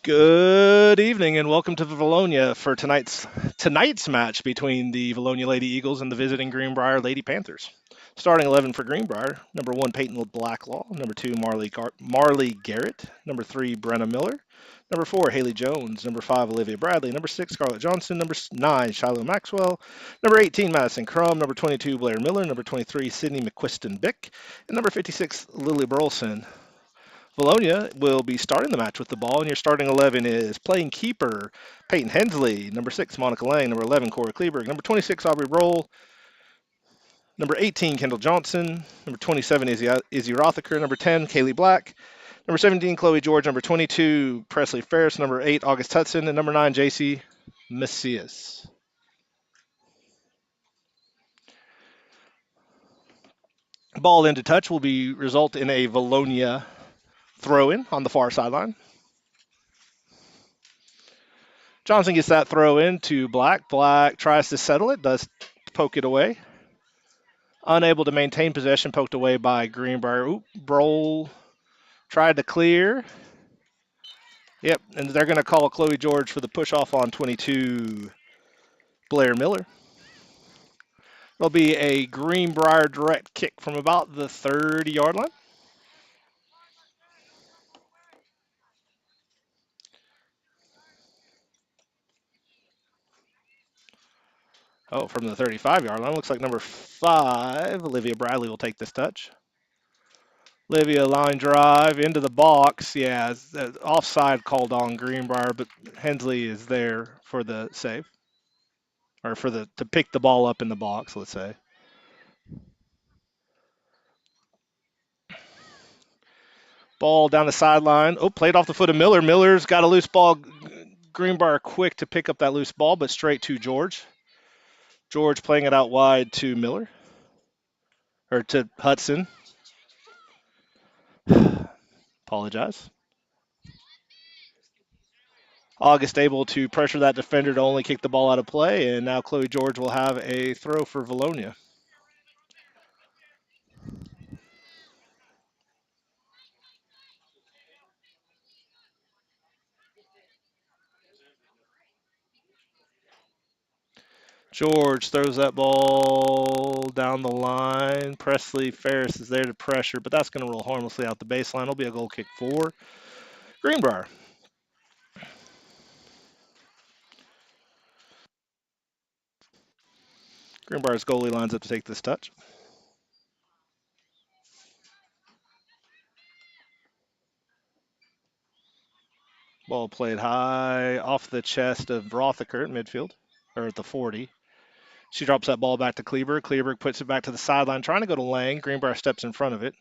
Good evening and welcome to Vilonia for tonight's match between the Vilonia Lady Eagles and the visiting Greenbrier Lady Panthers. Starting 11 for Greenbrier, number 1 Peyton Blacklaw, number 2 Marley Garrett, number 3 Brenna Miller, number 4 Haley Jones, number 5 Olivia Bradley, number 6 Scarlett Johnson, number 9 Shiloh Maxwell, number 18 Madison Crum, number 22 Blair Miller, number 23 Sydney McQuiston Bick, and number 56 Lily Burleson. Vilonia will be starting the match with the ball, and your starting 11 is playing keeper Peyton Hensley, number 6 Monica Lang, number 11 Corey Kleberg, number 26 Aubrey Roll, number 18 Kendall Johnson, number 27 Izzy Rothaker, number 10 Kaylee Black, number 17 Chloe George, number 22 Presley Ferris, number 8 August Hudson, and number 9 JC Macias. Ball into touch will be result in a Vilonia throw-in on the far sideline. Johnson gets that throw in to Black. Black tries to settle it, does poke it away. Unable to maintain possession, poked away by Greenbrier. Oop, Broll tried to clear. Yep, and they're going to call Chloe George for the push off on 22 Blair Miller. It'll be a Greenbrier direct kick from about the 30-yard line. Oh, from the 35-yard line. Looks like number 5, Olivia Bradley, will take this touch. Olivia line drive into the box. Yeah, offside called on Greenbrier, but Hensley is there for the save, or for the to pick the ball up in the box, let's say. Ball down the sideline. Oh, played off the foot of Miller. Miller's got a loose ball. Greenbrier quick to pick up that loose ball, but straight to George. George playing it out wide to Miller, or to Hudson. Apologize. August able to pressure that defender to only kick the ball out of play, and now Chloe George will have a throw for Vilonia. George throws that ball down the line. Presley Ferris is there to pressure, but that's going to roll harmlessly out the baseline. It'll be a goal kick for Greenbrier. Greenbrier's goalie lines up to take this touch. Ball played high off the chest of Rothaker at midfield, or at the 40. She drops that ball back to Kleberg. Kleberg puts it back to the sideline, trying to go to Lang. Greenbrier steps in front of it.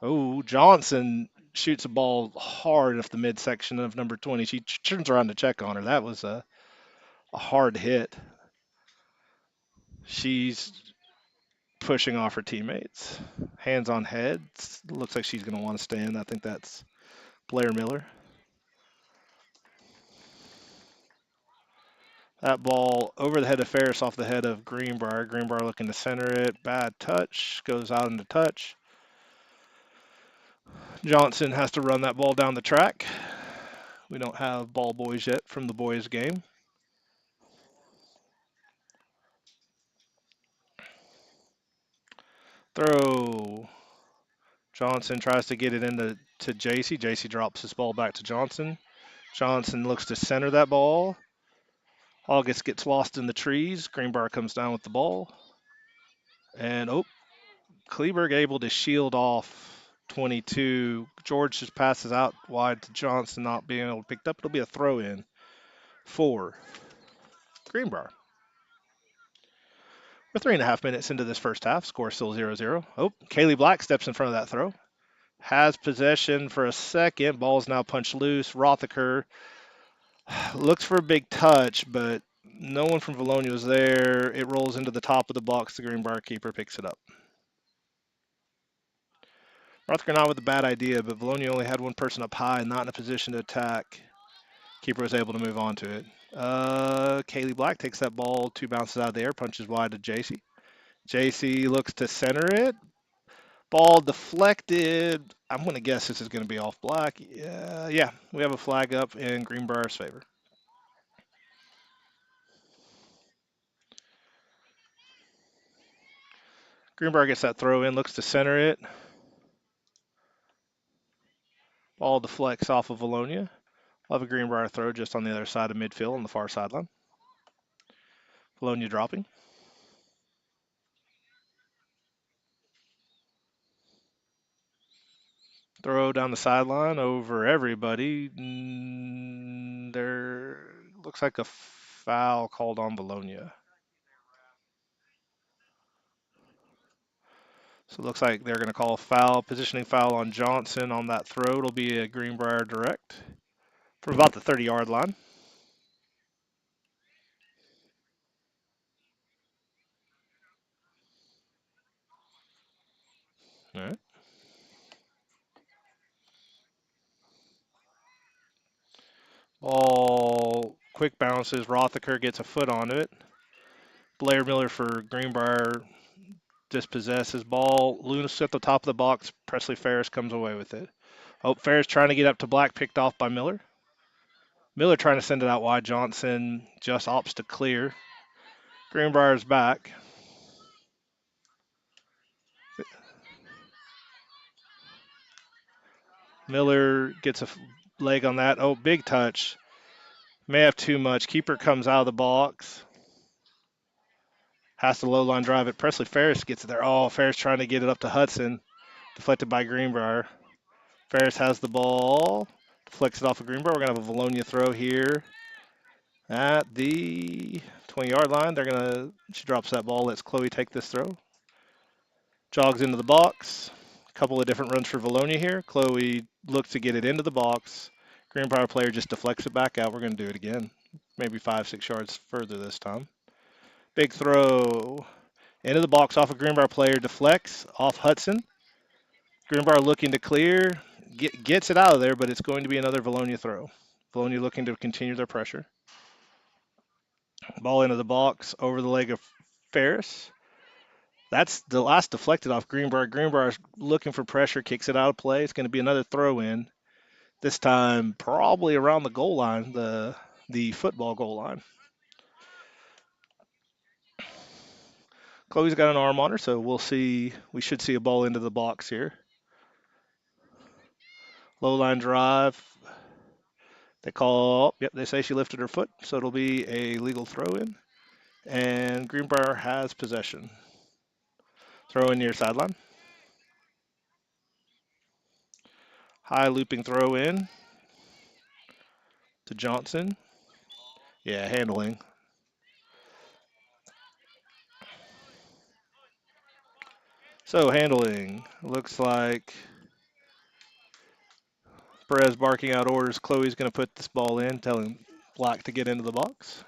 Oh, Johnson shoots a ball hard off the midsection of number 20. She turns around to check on her. That was a hard hit. She's pushing off her teammates. Hands on head. Looks like she's going to want to stand. I think that's Blair Miller. That ball over the head of Ferris, off the head of Greenbrier. Greenbrier looking to center it. Bad touch. Goes out into touch. Johnson has to run that ball down the track. We don't have ball boys yet from the boys game. Throw. Johnson tries to get it into JC. JC drops his ball back to Johnson. Johnson looks to center that ball. August gets lost in the trees. Greenbrier comes down with the ball. And Kleberg able to shield off 22. George just passes out wide to Johnson, not being able to pick up. It'll be a throw in for Greenbrier. We're 3.5 minutes into this first half. Score still 0-0. Oh, Kaylee Black steps in front of that throw. Has possession for a second. Ball's now punched loose. Rothaker looks for a big touch, but no one from Vilonia was there. It rolls into the top of the box. The Greenbrier keeper picks it up. Rothaker not with a bad idea, but Vilonia only had one person up high and not in a position to attack. Keeper was able to move on to it. Kaylee Black takes that ball, 2 bounces out of the air, punches wide to JC. JC looks to center it. Ball deflected. I'm going to guess this is going to be off black. Yeah, we have a flag up in Greenbrier's favor. Greenbrier gets that throw in, looks to center it. Ball deflects off of Vilonia. We'll have a Greenbrier throw just on the other side of midfield on the far sideline. Vilonia dropping. Throw down the sideline over everybody. There looks like a foul called on Vilonia. So it looks like they're going to call a foul, positioning foul on Johnson on that throw. It'll be a Greenbrier direct from about the 30-yard line. All right. Ball quick bounces. Rothaker gets a foot on it. Blair Miller for Greenbrier dispossesses ball. Loose at the top of the box. Presley Ferris comes away with it. Oh, Ferris trying to get up to Black, picked off by Miller. Miller trying to send it out wide. Johnson just opts to clear. Greenbrier's back. Miller gets a leg on that. Oh, big touch. May have too much. Keeper comes out of the box. Has to low line drive it. Presley Ferris gets it there. Oh, Ferris trying to get it up to Hudson. Deflected by Greenbrier. Ferris has the ball. Deflects it off of Greenbrier. We're going to have a Vilonia throw here at the 20-yard line. She drops that ball. Lets Chloe take this throw. Jogs into the box. A couple of different runs for Vilonia here. Chloe looks to get it into the box. Greenbrier player just deflects it back out. We're going to do it again. Maybe 5-6 yards further this time. Big throw into the box off a Greenbrier player. Deflects off Hudson. Greenbrier looking to clear. Gets it out of there, but it's going to be another Vilonia throw. Vilonia looking to continue their pressure. Ball into the box over the leg of Ferris. That's the last deflected off Greenbrier. Greenbrier looking for pressure, kicks it out of play. It's going to be another throw in. This time probably around the goal line, the football goal line. Chloe's got an arm on her, so we'll see. We should see a ball into the box here. Low line drive. They say she lifted her foot, so it'll be a legal throw in. And Greenbrier has possession. Throw in near sideline. High looping throw in to Johnson. Yeah, handling. So handling. Looks like Perez barking out orders. Chloe's going to put this ball in, telling Black to get into the box.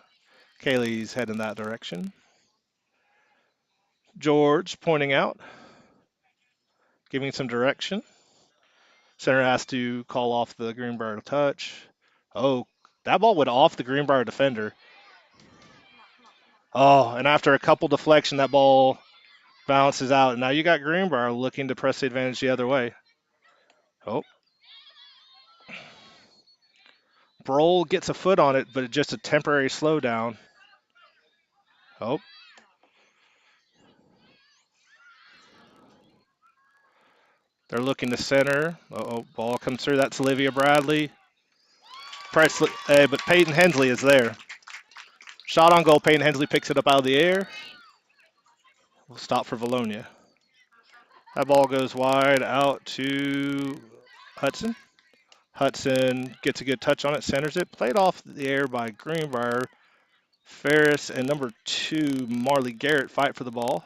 Kaylee's heading that direction. George pointing out, giving some direction. Center has to call off the Greenbrier touch. Oh, that ball went off the Greenbrier defender. Oh, and after a couple deflection, that ball bounces out. Now you got Greenbrier looking to press the advantage the other way. Oh. Broll gets a foot on it, but it's just a temporary slowdown. Oh. They're looking to center. Uh-oh, ball comes through. That's Olivia Bradley. Presley, but Peyton Hensley is there. Shot on goal. Peyton Hensley picks it up out of the air. We'll stop for Vilonia. That ball goes wide out to Hudson. Hudson gets a good touch on it, centers it. Played off the air by Greenbrier. Ferris and number 2, Marley Garrett, fight for the ball.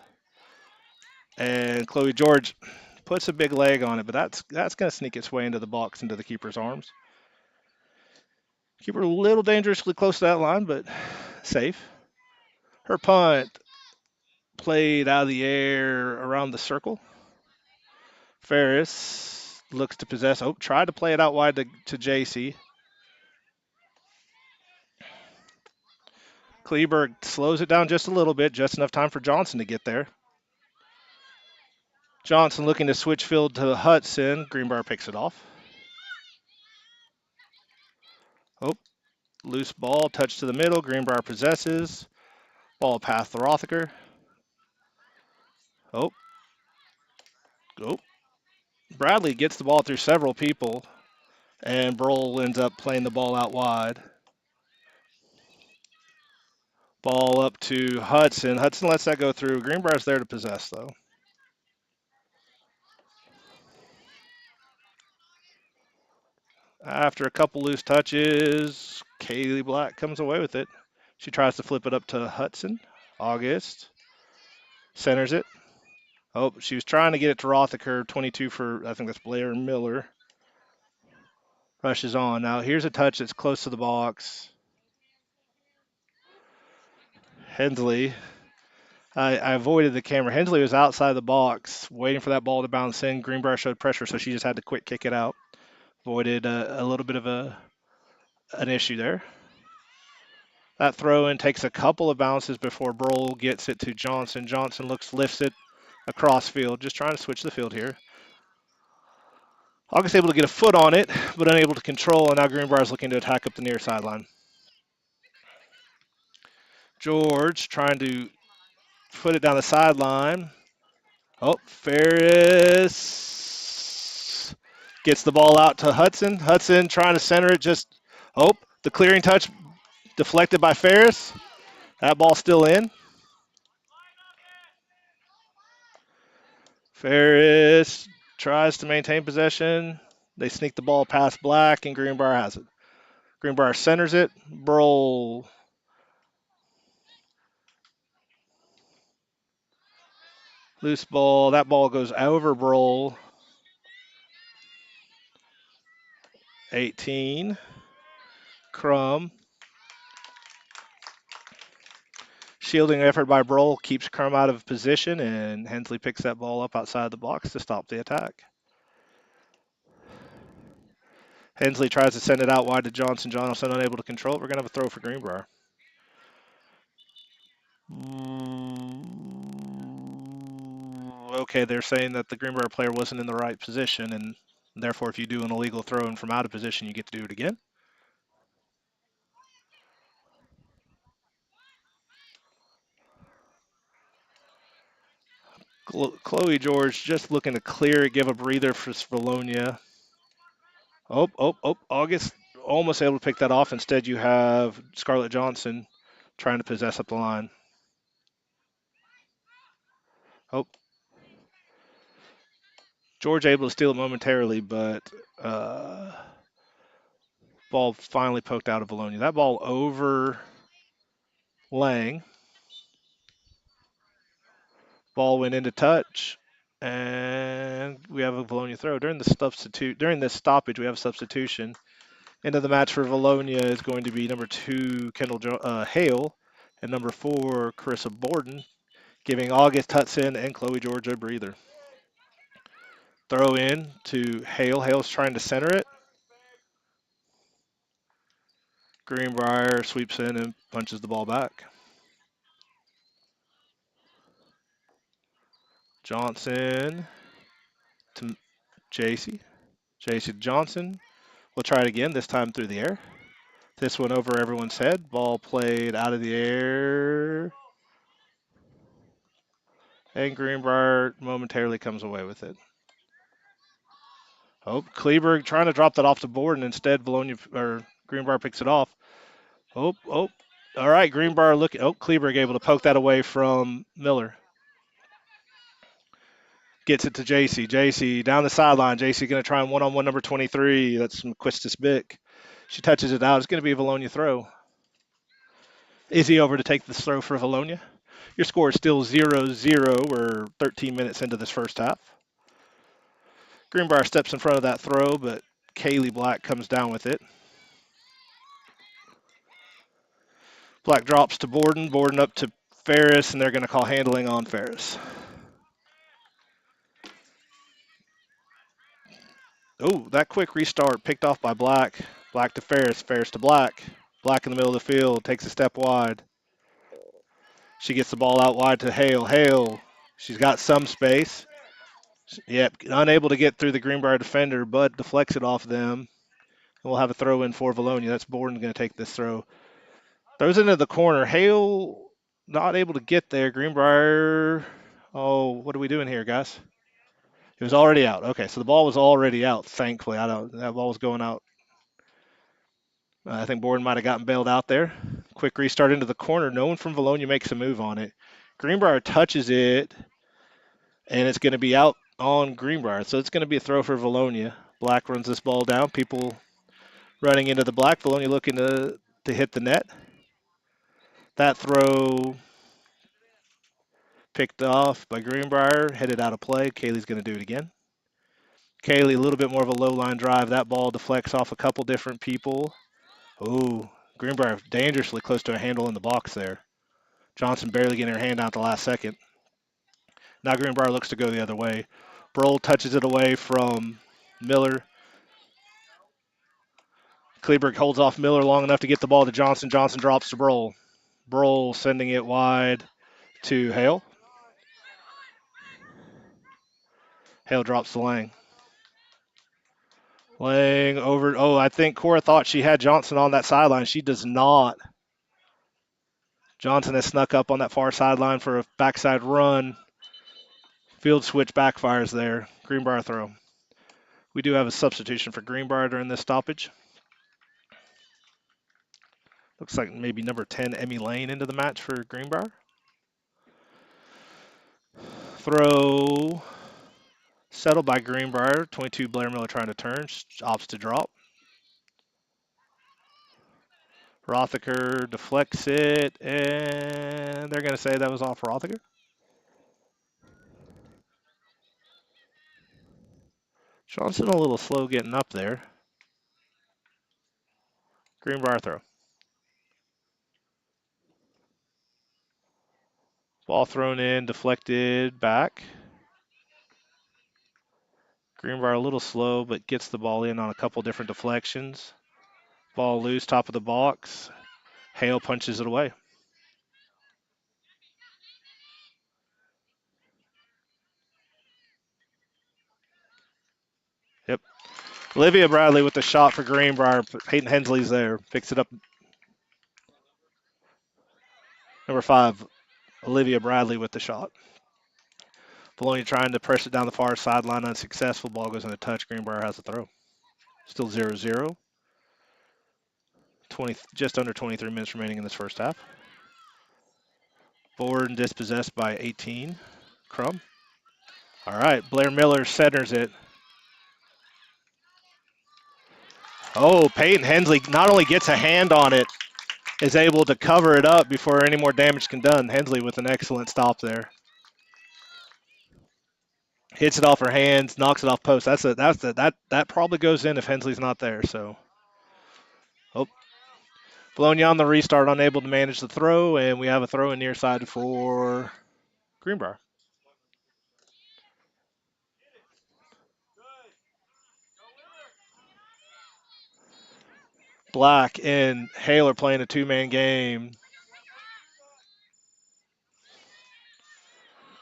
And Chloe George puts a big leg on it, but that's going to sneak its way into the box, into the keeper's arms. Keeper a little dangerously close to that line, but safe. Her punt played out of the air around the circle. Ferris looks to possess. Oh, tried to play it out wide to JC. Kleberg slows it down just a little bit, just enough time for Johnson to get there. Johnson looking to switch field to Hudson. Greenbrier picks it off. Oh, loose ball, touch to the middle. Greenbrier possesses. Ball past the Rothaker. Oh, oh. Bradley gets the ball through several people, and Brohl ends up playing the ball out wide. Ball up to Hudson. Hudson lets that go through. Greenbrier's there to possess, though. After a couple loose touches, Kaylee Black comes away with it. She tries to flip it up to Hudson. August centers it. Oh, she was trying to get it to Rothaker. 22 for, I think that's Blair Miller. Rushes on. Now, here's a touch that's close to the box. Hensley. I avoided the camera. Hensley was outside the box waiting for that ball to bounce in. Greenbrier showed pressure, so she just had to quick kick it out. Avoided a little bit of an issue there. That throw in takes a couple of bounces before Brohl gets it to Johnson. Johnson lifts it across field, just trying to switch the field here. August able to get a foot on it, but unable to control, and now Greenbrier is looking to attack up the near sideline. George trying to put it down the sideline. Oh, Ferris gets the ball out to Hudson. Hudson trying to center it, the clearing touch deflected by Ferris. That ball still in. Ferris tries to maintain possession. They sneak the ball past Black, and Greenbrier has it. Greenbrier centers it. Brohl. Loose ball. That ball goes over Brohl. 18. Crum. Shielding effort by Brohl keeps Crum out of position, and Hensley picks that ball up outside the box to stop the attack. Hensley tries to send it out wide to Johnson. Johnson unable to control it. We're going to have a throw for Greenbrier. Okay, they're saying that the Greenbrier player wasn't in the right position, and therefore if you do an illegal throw in from out of position, you get to do it again. Chloe George just looking to clear it, give a breather for Vilonia. August almost able to pick that off. Instead, you have Scarlett Johnson trying to possess up the line. Oh, George able to steal it momentarily, but ball finally poked out of Vilonia. That ball over Lang. Ball went into touch, and we have a Vilonia throw. During this stoppage, we have a substitution. End of the match for Vilonia is going to be number 2, Kendall Hale, and number 4, Carissa Borden, giving August Hudson and Chloe George a breather. Throw in to Hale. Hale's trying to center it. Greenbrier sweeps in and punches the ball back. Johnson to JC. JC to Johnson. We'll try it again, this time through the air. This one over everyone's head. Ball played out of the air. And Greenbrier momentarily comes away with it. Oh, Kleberg trying to drop that off the board, and instead Greenbrier picks it off. All right, Greenbrier looking. Kleberg able to poke that away from Miller. Gets it to JC. JC down the sideline. JC going to try and one-on-one number 23. That's McQuistis Bick. She touches it out. It's going to be a Vilonia throw. Izzy over to take this throw for Vilonia. Your score is still 0-0. We're 13 minutes into this first half. Greenbrier steps in front of that throw, but Kaylee Black comes down with it. Black drops to Borden. Borden up to Ferris, and they're going to call handling on Ferris. Oh, that quick restart picked off by Black. Black to Ferris. Ferris to Black. Black in the middle of the field. Takes a step wide. She gets the ball out wide to Hale. Hale. She's got some space. Yep, unable to get through the Greenbrier defender, but deflects it off them. We'll have a throw in for Vilonia. That's Borden going to take this throw. Throws it into the corner. Hale not able to get there. Greenbrier. Oh, what are we doing here, guys? It was already out. Okay, so the ball was already out. Thankfully, that ball was going out. I think Borden might have gotten bailed out there. Quick restart into the corner. No one from Vilonia makes a move on it. Greenbrier touches it, and it's going to be out on Greenbrier. So it's going to be a throw for Vilonia. Black runs this ball down. People running into the black. Vilonia looking to hit the net. That throw picked off by Greenbrier, headed out of play. Kaylee's going to do it again. Kaylee, a little bit more of a low line drive. That ball deflects off a couple different people. Ooh, Greenbrier dangerously close to a handle in the box there. Johnson barely getting her hand out the last second. Now Greenbrier looks to go the other way. Broll touches it away from Miller. Kleberg holds off Miller long enough to get the ball to Johnson. Johnson drops to Broll. Broll sending it wide to Hale. Hale drops to Lang. Lang over. Oh, I think Cora thought she had Johnson on that sideline. She does not. Johnson has snuck up on that far sideline for a backside run. Field switch backfires there. Greenbrier throw. We do have a substitution for Greenbrier during this stoppage. Looks like maybe number 10, Emmy Lane, into the match for Greenbrier. Throw settled by Greenbrier. 22, Blair Miller trying to turn. Opts to drop. Rothaker deflects it, and they're going to say that was off Rothaker. Johnson a little slow getting up there. Greenbrier throw. Ball thrown in, deflected back. Greenbrier a little slow, but gets the ball in on a couple different deflections. Ball loose, top of the box. Hale punches it away. Yep. Olivia Bradley with the shot for Greenbrier. Peyton Hensley's there. Picks it up. Number 5, Olivia Bradley with the shot. Vilonia trying to press it down the far sideline, unsuccessful. Ball goes in a touch. Greenbrier has a throw. Still 0-0. Just under 23 minutes remaining in this first half. Borden dispossessed by 18. Crum. All right, Blair Miller centers it. Oh, Peyton Hensley not only gets a hand on it, is able to cover it up before any more damage can be done. Hensley with an excellent stop there. Hits it off her hands, knocks it off post. That probably goes in if Hensley's not there. So, oh, Bologna on the restart, unable to manage the throw, and we have a throw in near side for Greenbrier. Black and Hale are playing a two-man game.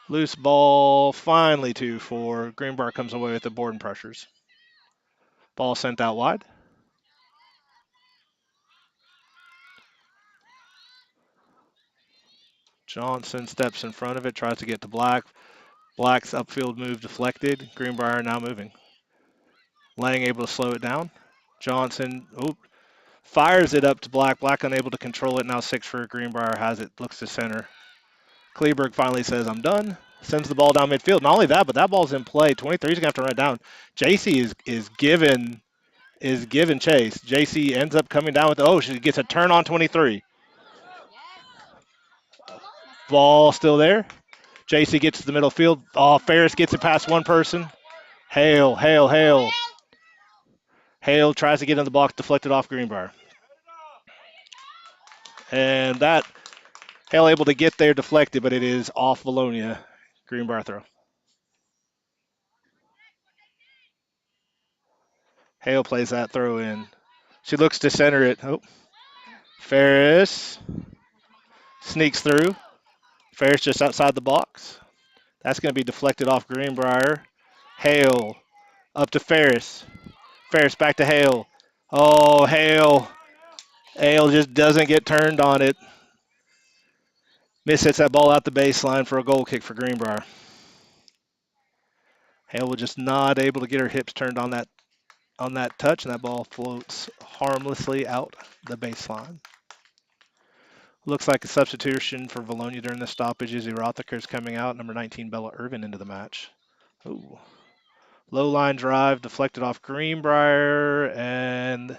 Loose ball, finally 2-4. Greenbrier comes away with the board and pressures. Ball sent out wide. Johnson steps in front of it, tries to get to Black. Black's upfield move deflected. Greenbrier now moving. Lang able to slow it down. Johnson fires it up to Black. Black unable to control it. Now 6 for Greenbrier. Has it. Looks to center. Kleberg finally says, I'm done. Sends the ball down midfield. Not only that, but that ball's in play. 23's going to have to run it down. JC is given chase. JC ends up coming down with, she gets a turn on 23. Ball still there. JC gets to the middle field. Oh, Ferris gets it past one person. Hale. Hale tries to get in the box, deflected off Greenbrier. And that, Hale able to get there, deflected, but it is off Vilonia. Greenbrier throw. Hale plays that throw in. She looks to center it. Ferris sneaks through. Ferris just outside the box. That's going to be deflected off Greenbrier. Hale up to Ferris. Ferris back to Hale. Oh, Hale. Hale just doesn't get turned on it. Miss hits that ball out the baseline for a goal kick for Greenbrier. Hale was just not able to get her hips turned on that touch, and that ball floats harmlessly out the baseline. Looks like a substitution for Vilonia during the stoppage. Izzy Rothaker's coming out. Number 19, Bella Irvin, into the match. Ooh. Low line drive deflected off Greenbrier, and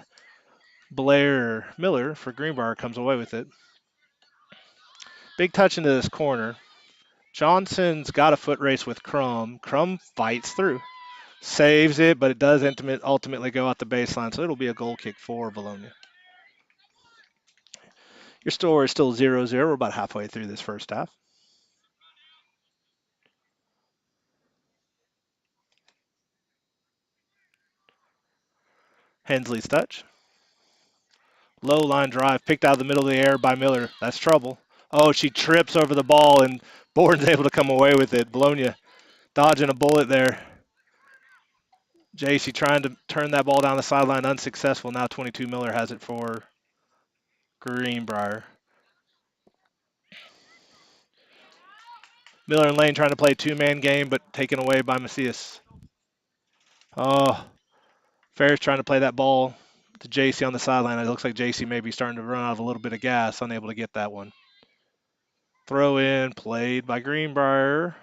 Blair Miller for Greenbrier comes away with it. Big touch into this corner. Johnson's got a foot race with Crum. Crum fights through. Saves it, but it does ultimately go out the baseline, so it'll be a goal kick for Vilonia. Your score is still 0-0. We're about halfway through this first half. Hensley's touch. Low line drive, picked out of the middle of the air by Miller. That's trouble. Oh, she trips over the ball, and Borden's able to come away with it. Vilonia dodging a bullet there. JC trying to turn that ball down the sideline, unsuccessful. Now 22 Miller has it for Greenbrier. Miller and Lane trying to play two-man game, but taken away by Macias. Oh, Ferris trying to play that ball to JC on the sideline. It looks like JC may be starting to run out of a little bit of gas, unable to get that one. Throw in, played by Greenbrier.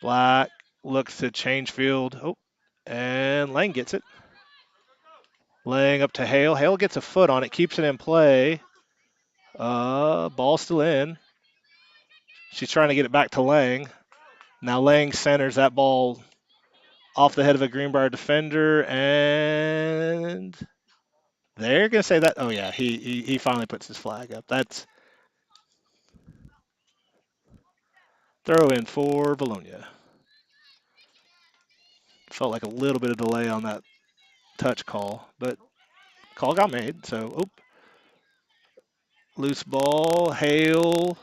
Black looks to change field. Oh, and Lang gets it. Lang up to Hale. Hale gets a foot on it, keeps it in play. Ball still in. She's trying to get it back to Lang. Now Lang centers that ball off the head of a Greenbrier defender, and they're going to say that. Oh, yeah, he finally puts his flag up. That's throw in for Vilonia. Felt like a little bit of delay on that touch call, but call got made. So, loose ball, Hale.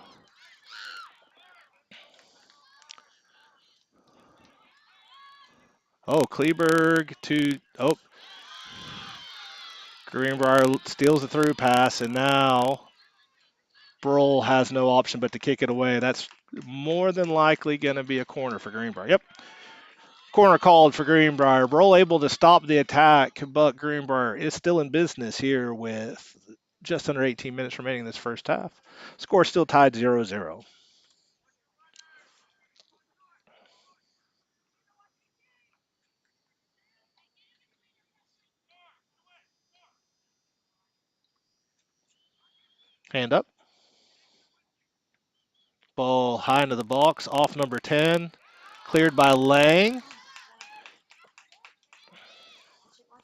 Oh, Kleberg to Greenbrier steals the through pass, and now Brohl has no option but to kick it away. That's more than likely going to be a corner for Greenbrier. Yep. Corner called for Greenbrier. Brohl able to stop the attack, but Greenbrier is still in business here with just under 18 minutes remaining in this first half. Score still tied 0-0. Hand up. Ball high into the box, off number 10. Cleared by Lang.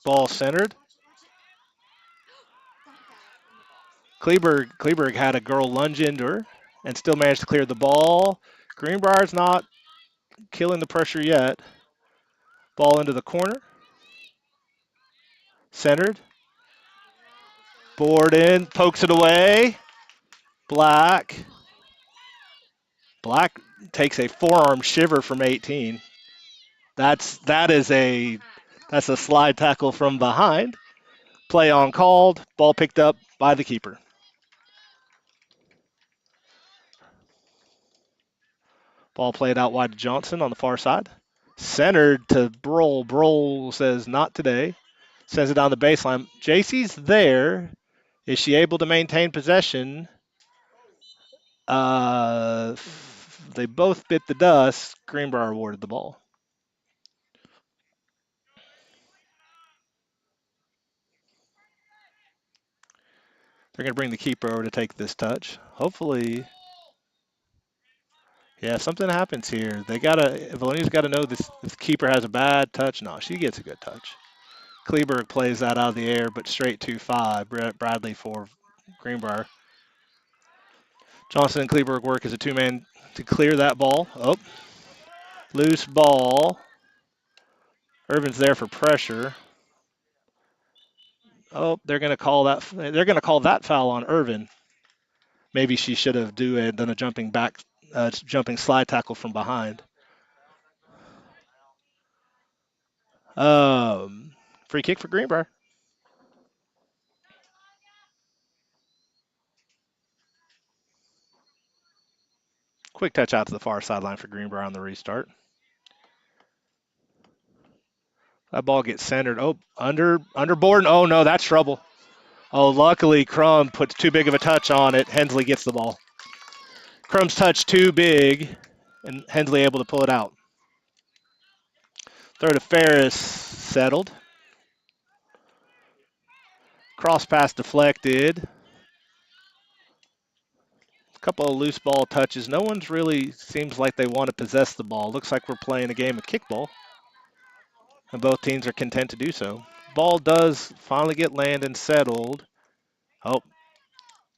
Ball centered. Kleberg had a girl lunge into her and still managed to clear the ball. Greenbrier's not killing the pressure yet. Ball into the corner. Centered. Borden pokes it away. Black takes a forearm shiver from 18. That's a slide tackle from behind. Play on called. Ball picked up by the keeper. Ball played out wide to Johnson on the far side. Centered to Brohl. Brohl says not today. Sends it down the baseline. JC's there. Is she able to maintain possession? They both bit the dust. Greenbrier awarded the ball. They're going to bring the keeper over to take this touch. Hopefully, yeah, something happens here. Valonia's got to know this keeper has a bad touch. No, she gets a good touch. Kleberg plays that out of the air, but straight to 5. Bradley for Greenbrier. Johnson and Kleberg work as a two-man to clear that ball. Oh, loose ball. Irvin's there for pressure. Oh, they're going to call that. They're going to call that foul on Irvin. Maybe she should have done a jumping slide tackle from behind. Free kick for Greenbrier. Quick touch out to the far sideline for Greenbrier on the restart. That ball gets centered. Oh, under Borden. Oh no, that's trouble. Oh, luckily Crum puts too big of a touch on it. Hensley gets the ball. Crum's touch too big, and Hensley able to pull it out. Throw to Ferris, settled. Cross pass deflected. A couple of loose ball touches. No one's really seems like they want to possess the ball. Looks like we're playing a game of kickball, and both teams are content to do so. Ball does finally get landed and settled. Oh,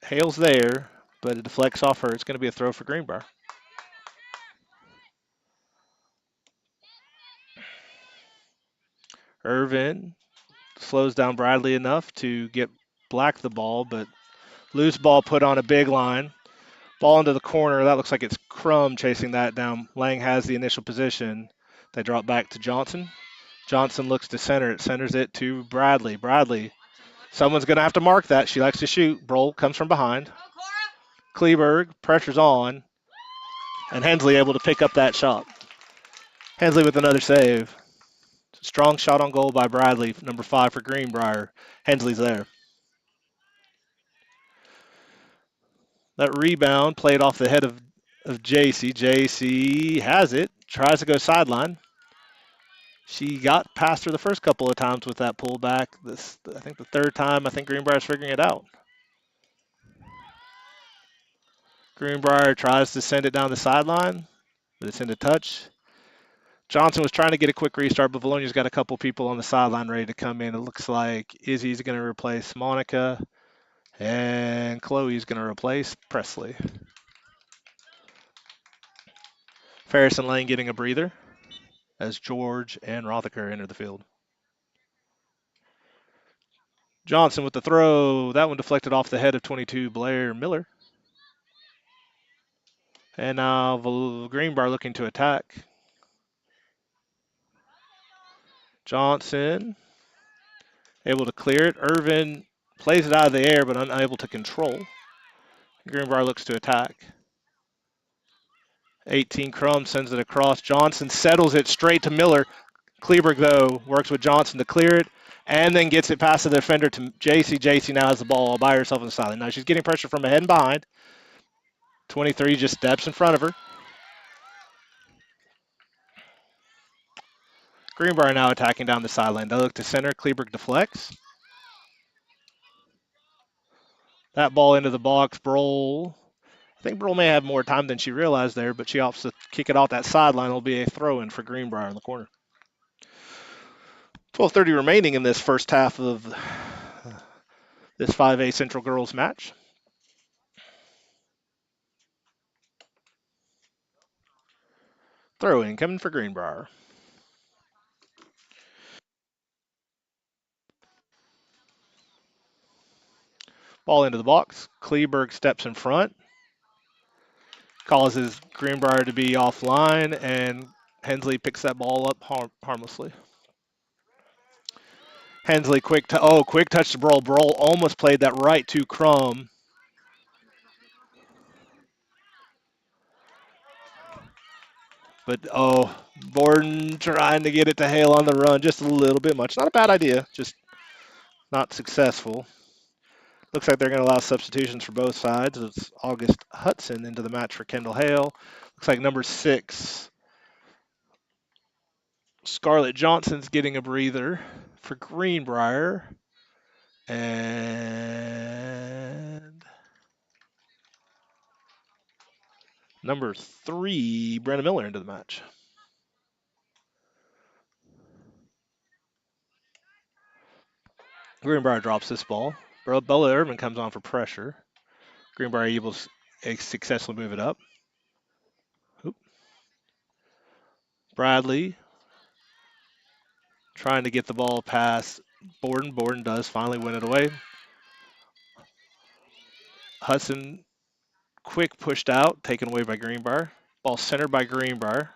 Hale's there, but it deflects off her. It's going to be a throw for Greenbrier. Irvin slows down Bradley enough to get Black the ball, but loose ball put on a big line. Ball into the corner. That looks like it's Crum chasing that down. Lang has the initial position. They drop back to Johnson. Johnson looks to center it. Centers it to Bradley. Bradley. Someone's going to have to mark that. She likes to shoot. Broll comes from behind. Kleberg. Pressure's on. And Hensley able to pick up that shot. Hensley with another save. Strong shot on goal by Bradley, number 5 for Greenbrier. Hensley's there. That rebound played off the head of JC. JC has it. Tries to go sideline. She got past her the first couple of times with that pullback. I think the third time, I think Greenbrier's figuring it out. Greenbrier tries to send it down the sideline, but it's into touch. Johnson was trying to get a quick restart, but Vilonia's got a couple people on the sideline ready to come in. It looks like Izzy's going to replace Monica, and Chloe's going to replace Presley. Ferris and Lane getting a breather as George and Rothaker enter the field. Johnson with the throw. That one deflected off the head of 22 Blair Miller. And now Greenbrier looking to attack. Johnson able to clear it. Irvin plays it out of the air but unable to control. Greenbrier looks to attack. 18 Crum sends it across. Johnson settles it straight to Miller. Kleberg, though, works with Johnson to clear it and then gets it past the defender to JC. JC now has the ball all by herself on the sideline. Now she's getting pressure from ahead and behind. 23 just steps in front of her. Greenbrier now attacking down the sideline. They look to center. Kleberg deflects. That ball into the box. Broll. I think Broll may have more time than she realized there, but she opts to kick it off that sideline. It'll be a throw-in for Greenbrier in the corner. 12:30 remaining in this first half of this 5A Central Girls match. Throw-in coming for Greenbrier. Ball into the box. Kleberg steps in front. Causes Greenbrier to be offline, and Hensley picks that ball up harmlessly. Hensley quick touch to Broll. Broll almost played that right to Crum. But Borden trying to get it to Hale on the run just a little bit much. Not a bad idea, just not successful. Looks like they're going to allow substitutions for both sides. It's August Hudson into the match for Kendall Hale. Looks like number 6, Scarlett Johnson's getting a breather for Greenbrier. And number 3, Brenna Miller into the match. Greenbrier drops this ball. Bella Irvin comes on for pressure. Greenbrier able to successfully move it up. Oop. Bradley trying to get the ball past Borden. Borden does finally win it away. Hudson quick pushed out, taken away by Greenbrier. Ball centered by Greenbrier.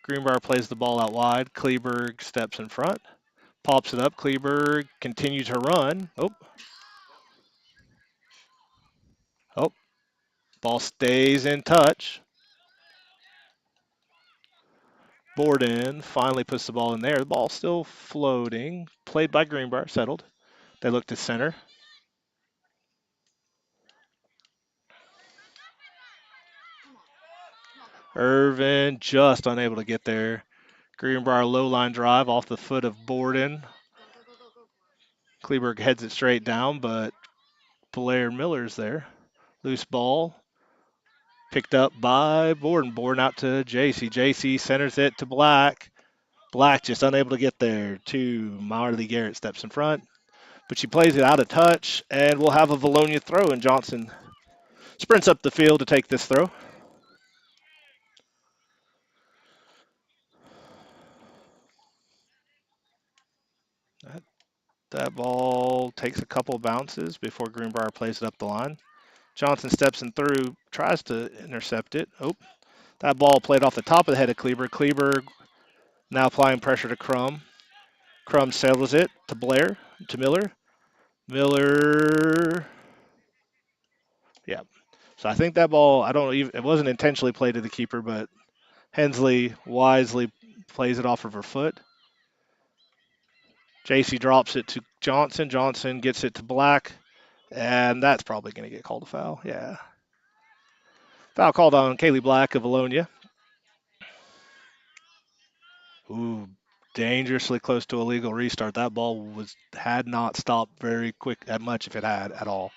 Greenbrier plays the ball out wide. Kleberg steps in front. Pops it up. Kleberg continues her run. Oh, ball stays in touch. Borden finally puts the ball in there. The ball still floating. Played by Greenbrier. Settled. They look to center. Irvin just unable to get there. Greenbrier low line drive off the foot of Borden. Kleberg heads it straight down, but Blair Miller's there. Loose ball. Picked up by Borden. Borden out to JC. JC centers it to Black. Black just unable to get there. Marley Garrett steps in front, but she plays it out of touch, and we'll have a Vilonia throw, and Johnson sprints up the field to take this throw. That ball takes a couple of bounces before Greenbrier plays it up the line. Johnson steps in through, tries to intercept it. That ball played off the top of the head of Kleberg. Kleberg now applying pressure to Crum. Crum sails it to Blair, to Miller. Miller, yeah. So I think that ball, it wasn't intentionally played to the keeper, but Hensley wisely plays it off of her foot. JC drops it to Johnson. Johnson gets it to Black, and that's probably going to get called a foul. Yeah. Foul called on Kaylee Black of Vilonia. Ooh, dangerously close to a legal restart. That ball had not stopped very quick at much, if it had at all.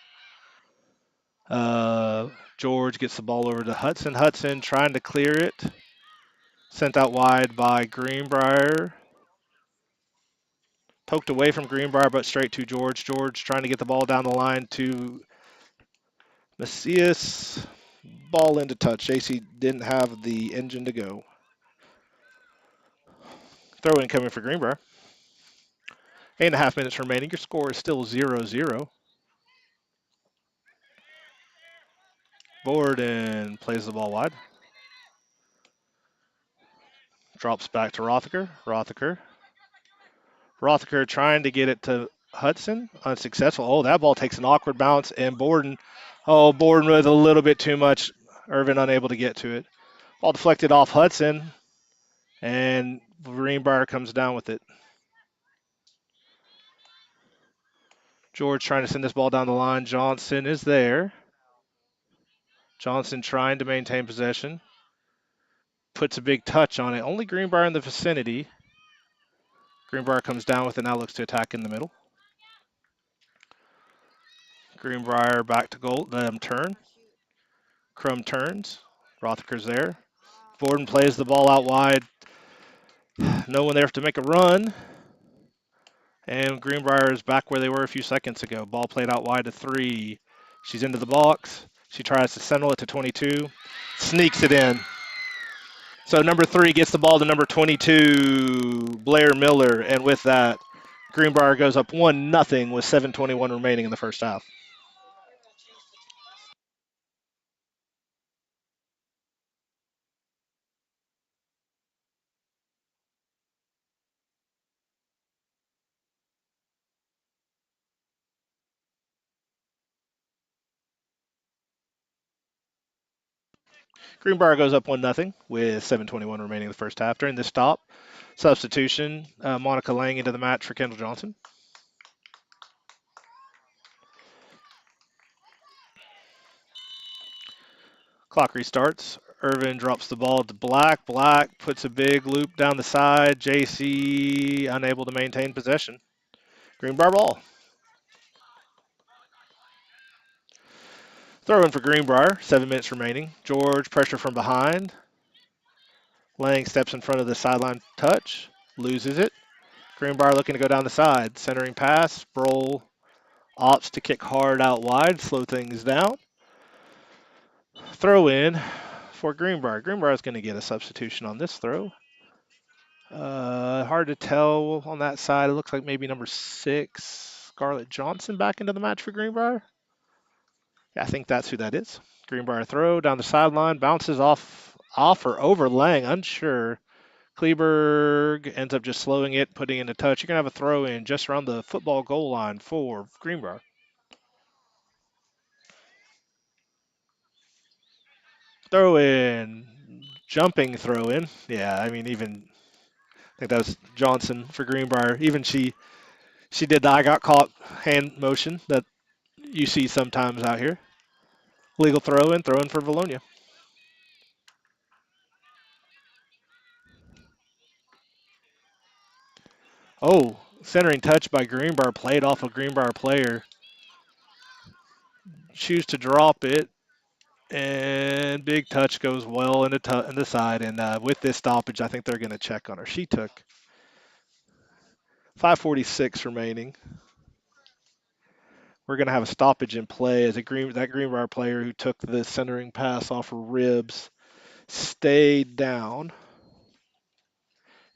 George gets the ball over to Hudson. Hudson trying to clear it. Sent out wide by Greenbrier. Poked away from Greenbrier, but straight to George. George trying to get the ball down the line to Macias. Ball into touch. JC didn't have the engine to go. Throw in coming for Greenbrier. 8.5 minutes remaining. Your score is still 0-0. Borden plays the ball wide. Drops back to Rothaker. Rothaker trying to get it to Hudson. Unsuccessful. Oh, that ball takes an awkward bounce, and Borden with a little bit too much. Irvin unable to get to it. Ball deflected off Hudson, and Greenbrier comes down with it. George trying to send this ball down the line. Johnson is there. Johnson trying to maintain possession. Puts a big touch on it. Only Greenbrier in the vicinity. Greenbrier comes down with it, now looks to attack in the middle. Greenbrier back to goal. Let him turn. Crum turns. Rothaker's there. Borden plays the ball out wide. No one there to make a run. And Greenbrier is back where they were a few seconds ago. Ball played out wide to 3. She's into the box. She tries to settle it to 22. Sneaks it in. So number 3 gets the ball to number 22, Blair Miller. And with that, Greenbrier goes up 1-0 with 7:21 remaining in the first half. Greenbrier goes up 1-0 with 7:21 remaining in the first half. During this stop, substitution, Monica Lang into the match for Kendall Johnson. Clock restarts. Irvin drops the ball to Black. Black puts a big loop down the side. JC unable to maintain possession. Greenbrier ball. Throw in for Greenbrier. 7 minutes remaining. George pressure from behind. Lang steps in front of the sideline touch. Loses it. Greenbrier looking to go down the side. Centering pass. Sproul opts to kick hard out wide. Slow things down. Throw in for Greenbrier. Greenbrier is going to get a substitution on this throw. Hard to tell on that side. It looks like maybe number 6, Scarlett Johnson, back into the match for Greenbrier. Yeah, I think that's who that is. Greenbrier throw down the sideline, bounces off or over Lang, unsure. Kleberg ends up just slowing it, putting in a touch. You're going to have a throw in just around the football goal line for Greenbrier. Throw in, jumping throw in. Yeah, I mean, even I think that was Johnson for Greenbrier. Even she did the I got caught hand motion that you see sometimes out here. Legal throw in for Vilonia. Oh, centering touch by Greenbrier, played off a Greenbrier player. Choose to drop it, and big touch goes well in the side. And with this stoppage, I think they're going to check on her. She took 5:46 remaining. We're going to have a stoppage in play as that Greenbrier player who took the centering pass off her ribs stayed down.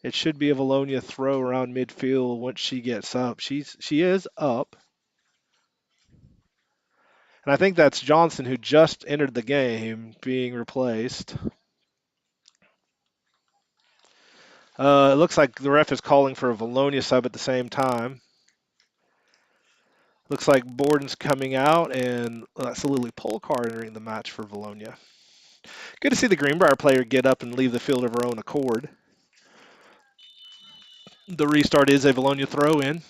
It should be a Vilonia throw around midfield once she gets up. She is up. And I think that's Johnson who just entered the game being replaced. It looks like the ref is calling for a Vilonia sub at the same time. Looks like Borden's coming out, and that's Lily Polcar entering the match for Vilonia. Good to see the Greenbrier player get up and leave the field of her own accord. The restart is a Vilonia throw in.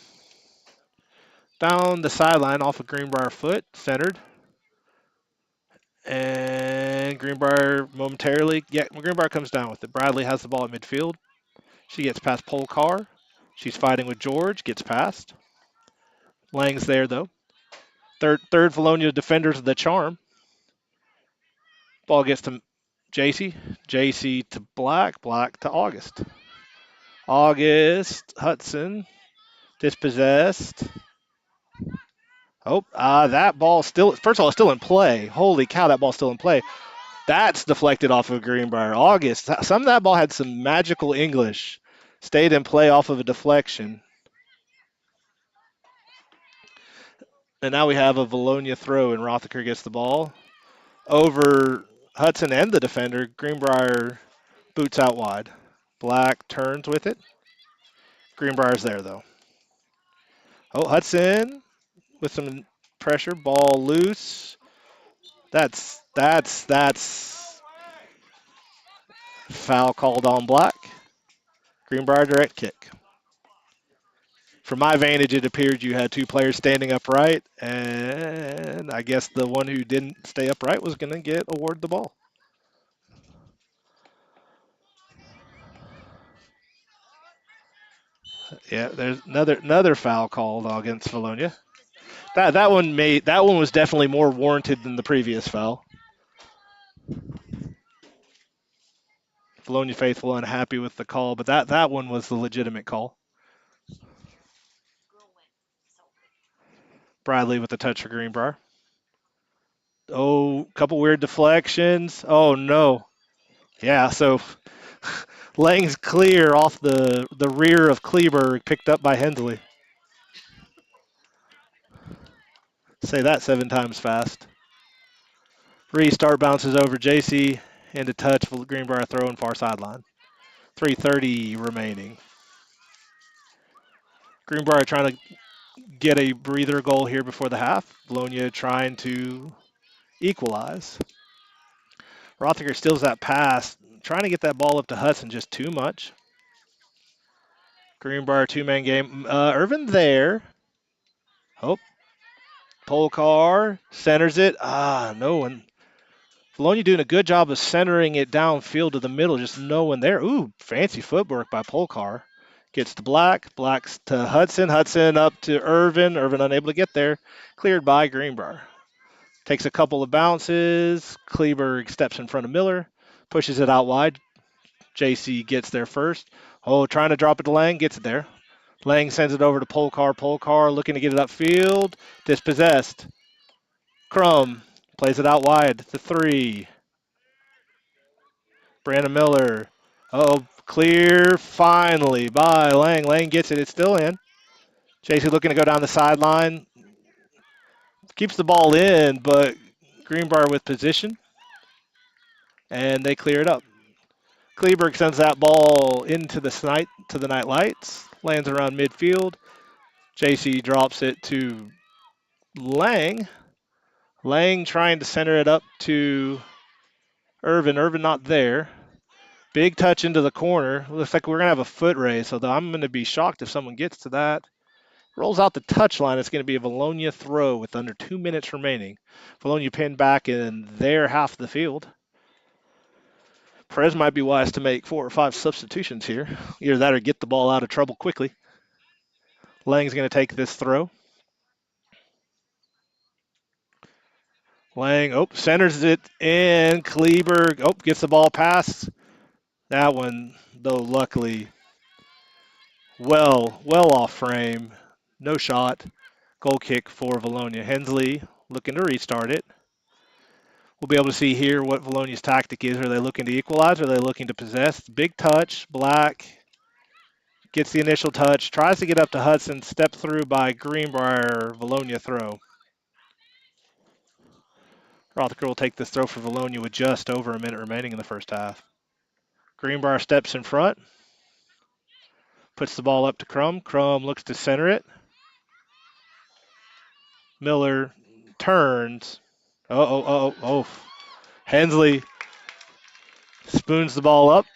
Down the sideline off of Greenbrier foot, centered. And Greenbrier momentarily, Greenbrier comes down with it. Bradley has the ball at midfield. She gets past Polcar. She's fighting with George, gets past. Lang's there, though. Third Vilonia defenders the charm. Ball gets to JC. JC to Black. Black to August. August. Hudson. Dispossessed. Oh, that ball still, first of all, it's still in play. Holy cow, that ball's still in play. That's deflected off of Greenbrier. August. Some of that ball had some magical English. Stayed in play off of a deflection. And now we have a Vilonia throw, and Rothaker gets the ball over Hudson and the defender. Greenbrier boots out wide. Black turns with it. Greenbrier's there, though. Oh, Hudson with some pressure. Ball loose. That's foul called on Black. Greenbrier direct kick. From my vantage, it appeared you had two players standing upright, and I guess the one who didn't stay upright was going to get awarded the ball. Yeah, there's another foul called against Vilonia. That one was definitely more warranted than the previous foul. Vilonia faithful unhappy with the call, but that one was the legitimate call. Bradley with the touch for Greenbrier. Oh, couple weird deflections. Oh no. Yeah, so Lang's clear off the rear of Kleberg, picked up by Hensley. Say that 7 times fast. Restart bounces over JC into touch for Greenbrier throwing far sideline. 3:30 remaining. Greenbrier trying to get a breather goal here before the half. Vilonia trying to equalize. Rothaker steals that pass, trying to get that ball up to Hudson just too much. Greenbrier two-man game. Irvin there. Oh, Polcar centers it. No one. Vilonia doing a good job of centering it downfield to the middle, just no one there. Ooh, fancy footwork by Polcar. Gets to Black. Black's to Hudson. Hudson up to Irvin. Irvin unable to get there. Cleared by Greenbrier. Takes a couple of bounces. Kleberg steps in front of Miller. Pushes it out wide. JC gets there first. Oh, trying to drop it to Lang. Gets it there. Lang sends it over to Polcar. Polcar looking to get it upfield. Dispossessed. Crum plays it out wide to 3. Brandon Miller. Oh, clear finally by Lang. Lang gets it. It's still in. JC looking to go down the sideline. Keeps the ball in, but Greenbrier with position. And they clear it up. Kleberg sends that ball into the night lights, lands around midfield. JC drops it to Lang. Lang trying to center it up to Irvin. Irvin not there. Big touch into the corner. Looks like we're going to have a foot race, so I'm going to be shocked if someone gets to that. Rolls out the touch line. It's going to be a Vilonia throw with under 2 minutes remaining. Vilonia pinned back in their half of the field. Perez might be wise to make 4 or 5 substitutions here. Either that or get the ball out of trouble quickly. Lang's going to take this throw. Lang, centers it in. Kleberg, gets the ball past. That one, though, luckily, well off frame. No shot. Goal kick for Vilonia. Hensley looking to restart it. We'll be able to see here what Vilonia's tactic is. Are they looking to equalize? Or are they looking to possess? Big touch. Black gets the initial touch. Tries to get up to Hudson. Stepped through by Greenbrier. Vilonia throw. Rothacker will take this throw for Vilonia with just over a minute remaining in the first half. Greenbrier steps in front. Puts the ball up to Crum. Crum looks to center it. Miller turns. Hensley spoons the ball up.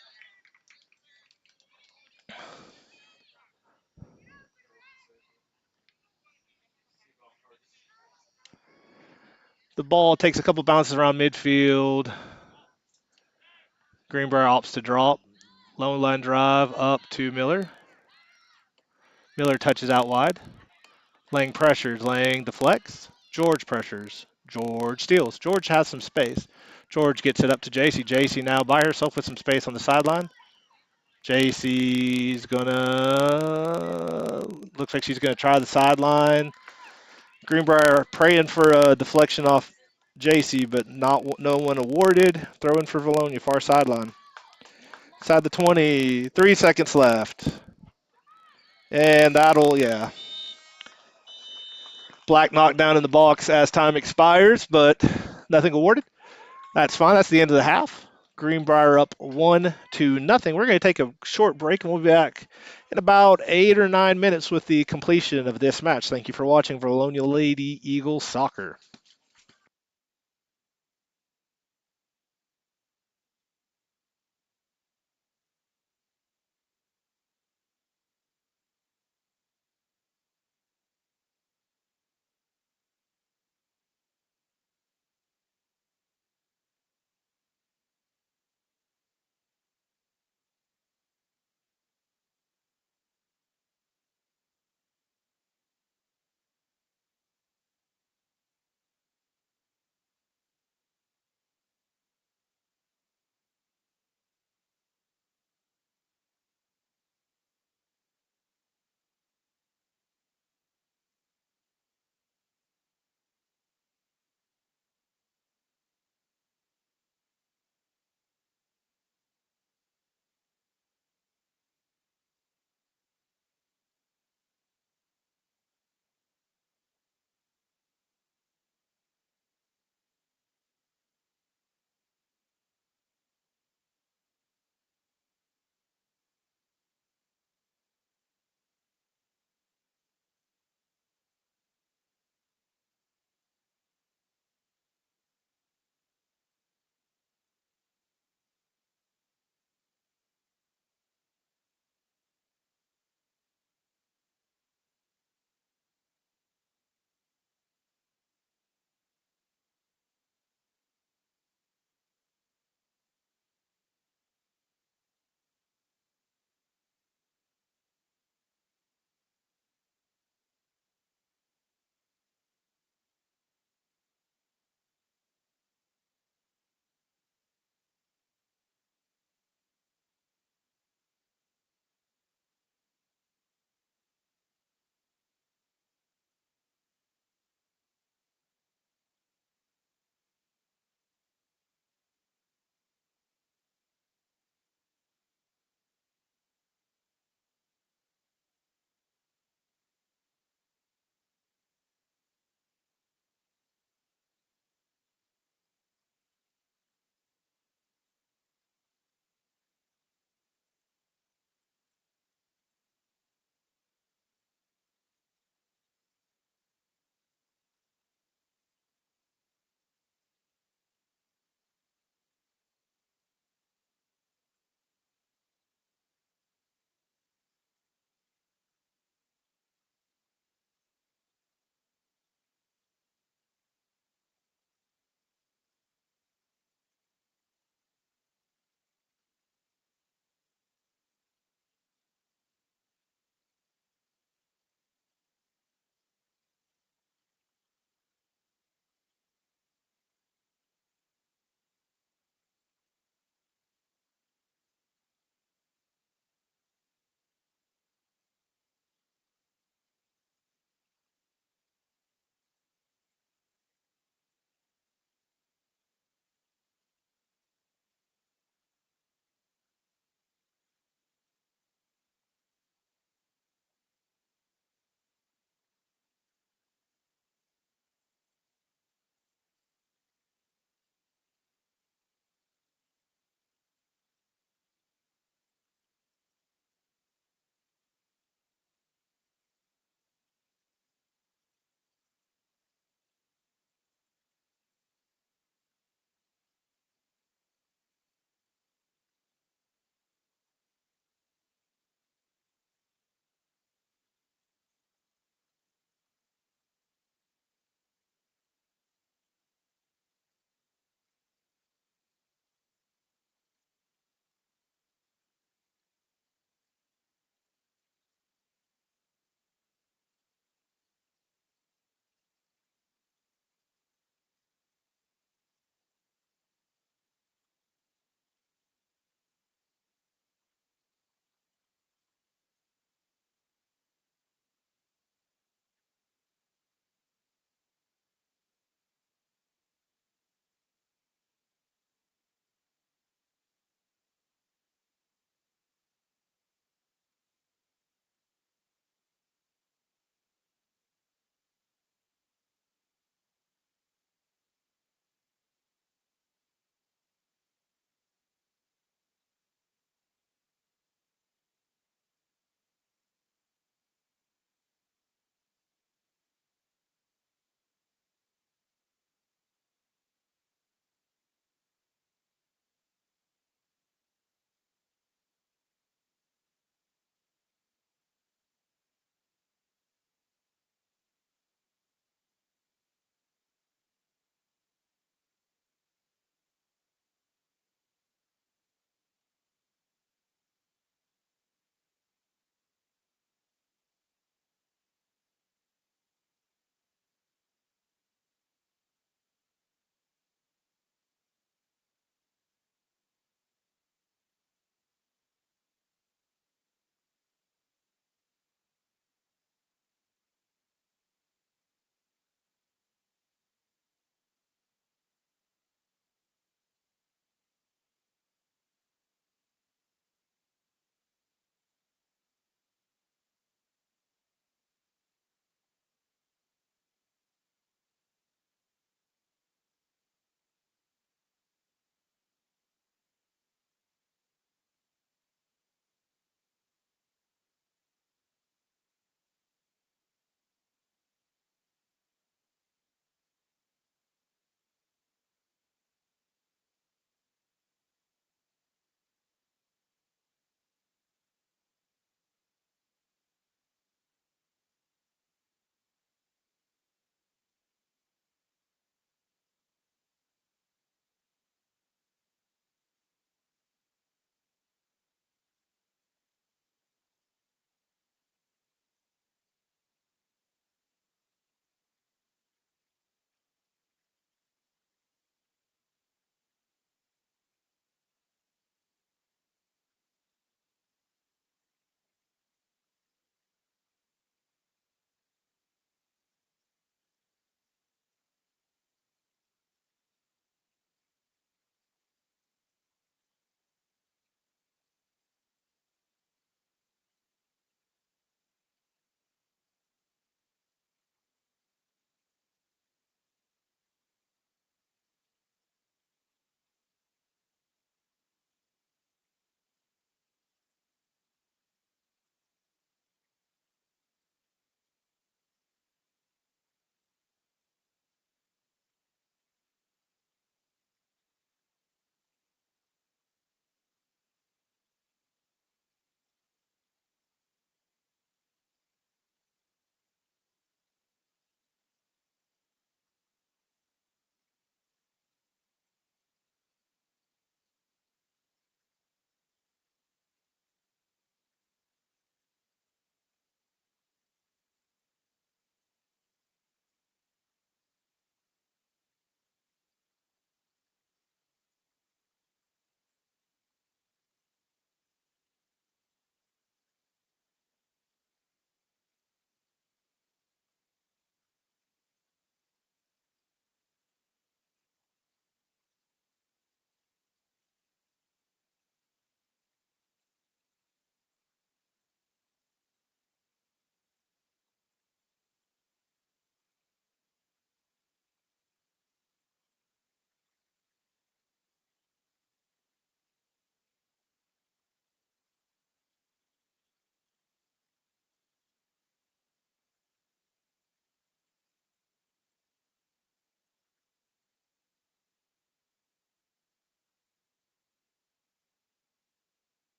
The ball takes a couple bounces around midfield. Greenbrier opts to drop. Lone line drive up to Miller. Miller touches out wide. Lang pressures. Lang deflects. George pressures. George steals. George has some space. George gets it up to JC. JC now by herself with some space on the sideline. JC's looks like she's gonna try the sideline. Greenbrier praying for a deflection off JC, but no one awarded. Throwing for Vilonia, far sideline. Inside the 20, 3 seconds left. And Black knockdown in the box as time expires, but nothing awarded. That's fine. That's the end of the half. Greenbrier up 1-0. We're going to take a short break and we'll be back in about 8 or 9 minutes with the completion of this match. Thank you for watching Vilonia Lady Eagles Soccer.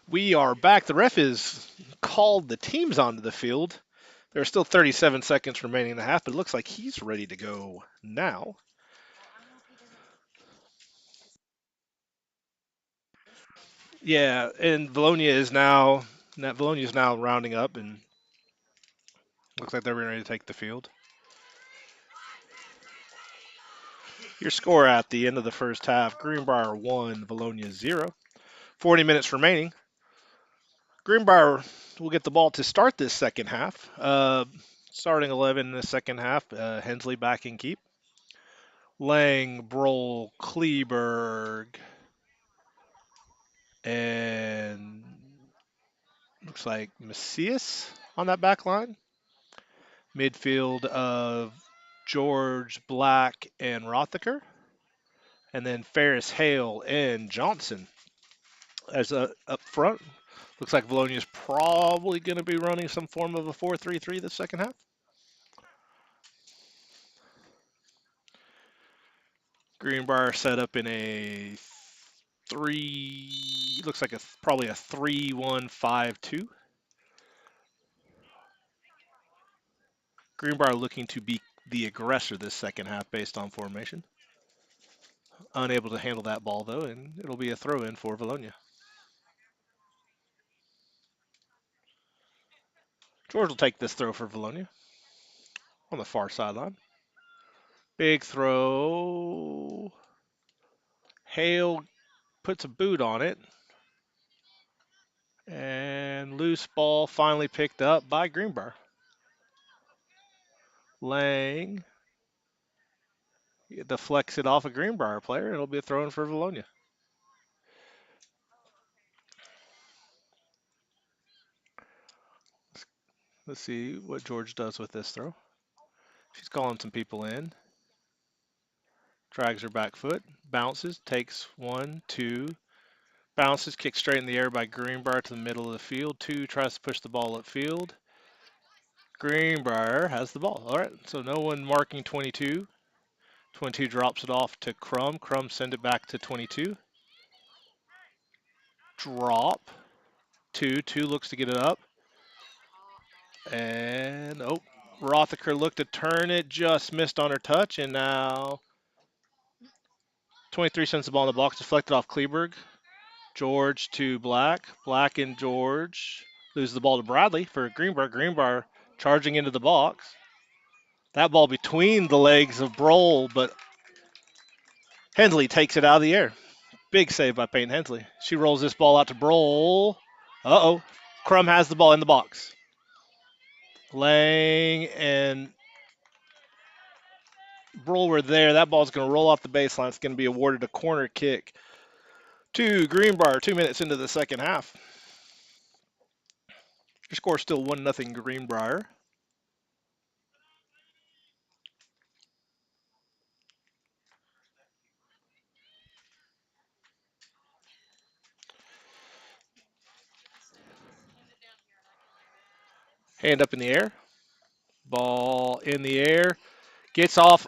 We are back. The ref is called the teams onto the field. There are still 37 seconds remaining in the half, but it looks like he's ready to go now. Yeah, and Vilonia is now rounding up, and looks like they're ready to take the field. Your score at the end of the first half: Greenbrier 1, Vilonia 0. 40 minutes remaining. Greenbrier will get the ball to start this second half. Starting 11 in the second half. Hensley back in keep. Lang, Broll, Kleberg, and looks like Macias on that back line. Midfield of George, Black, and Rothaker. And then Ferris, Hale, and Johnson as up front. Looks like Vilonia is probably going to be running some form of a 4-3-3 the second half. Greenbrier set up in a looks like probably a 3-1-5-2. Greenbrier looking to be the aggressor this second half based on formation. Unable to handle that ball though, and it'll be a throw in for Vilonia. George will take this throw for Vilonia on the far sideline. Big throw. Hale puts a boot on it. And loose ball finally picked up by Greenbrier. Lang deflects it off a Greenbrier player. It'll be a throw in for Vilonia. Let's see what George does with this throw. She's calling some people in. Drags her back foot. Bounces. Takes 1, 2. Bounces. Kicked straight in the air by Greenbrier to the middle of the field. 2. Tries to push the ball upfield. Greenbrier has the ball. All right. So no one marking 22. 22 drops it off to Crum. Crum send it back to 22. Drop. 2. 2 looks to get it up. And, Rothaker looked to turn it, just missed on her touch, and now 23 sends the ball in the box, deflected off Kleberg. George to Black. Black and George lose the ball to Bradley for Greenbrier. Greenbrier charging into the box. That ball between the legs of Broll, but Hensley takes it out of the air. Big save by Peyton Hensley. She rolls this ball out to Broll. Uh-oh. Crum has the ball in the box. Lang and Broll were there. That ball's going to roll off the baseline. It's going to be awarded a corner kick to Greenbrier 2 minutes into the second half. Your score is still 1-0 Greenbrier. Hand up in the air. Ball in the air. Gets off.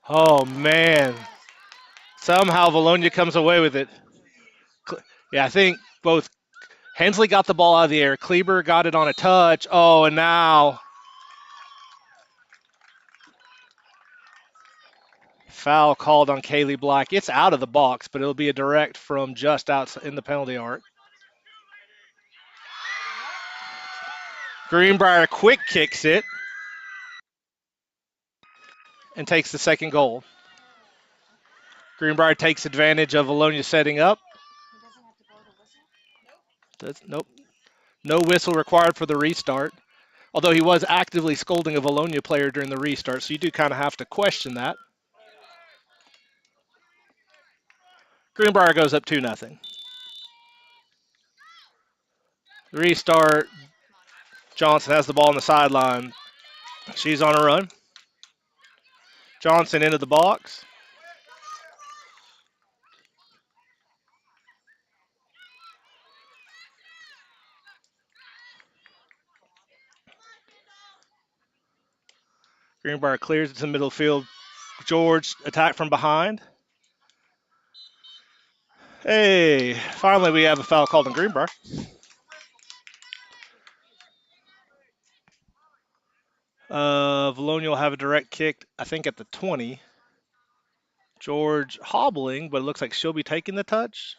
Oh, man. Somehow Vilonia comes away with it. Yeah, I think both Hensley got the ball out of the air. Kleber got it on a touch. Oh, and now foul called on Kaylee Black. It's out of the box, but it'll be a direct from just outside in the penalty arc. Greenbrier quick kicks it and takes the second goal. Greenbrier takes advantage of Vilonia setting up. Nope. No whistle required for the restart. Although he was actively scolding a Vilonia player during the restart, so you do kind of have to question that. Greenbrier goes up 2-0. Restart. Johnson has the ball on the sideline. She's on a run. Johnson into the box. Greenbrier clears it to the middle field. George attack from behind. Hey, finally we have a foul called in Greenbrier. Vilonia will have a direct kick, I think, at the 20. George hobbling, but it looks like she'll be taking the touch.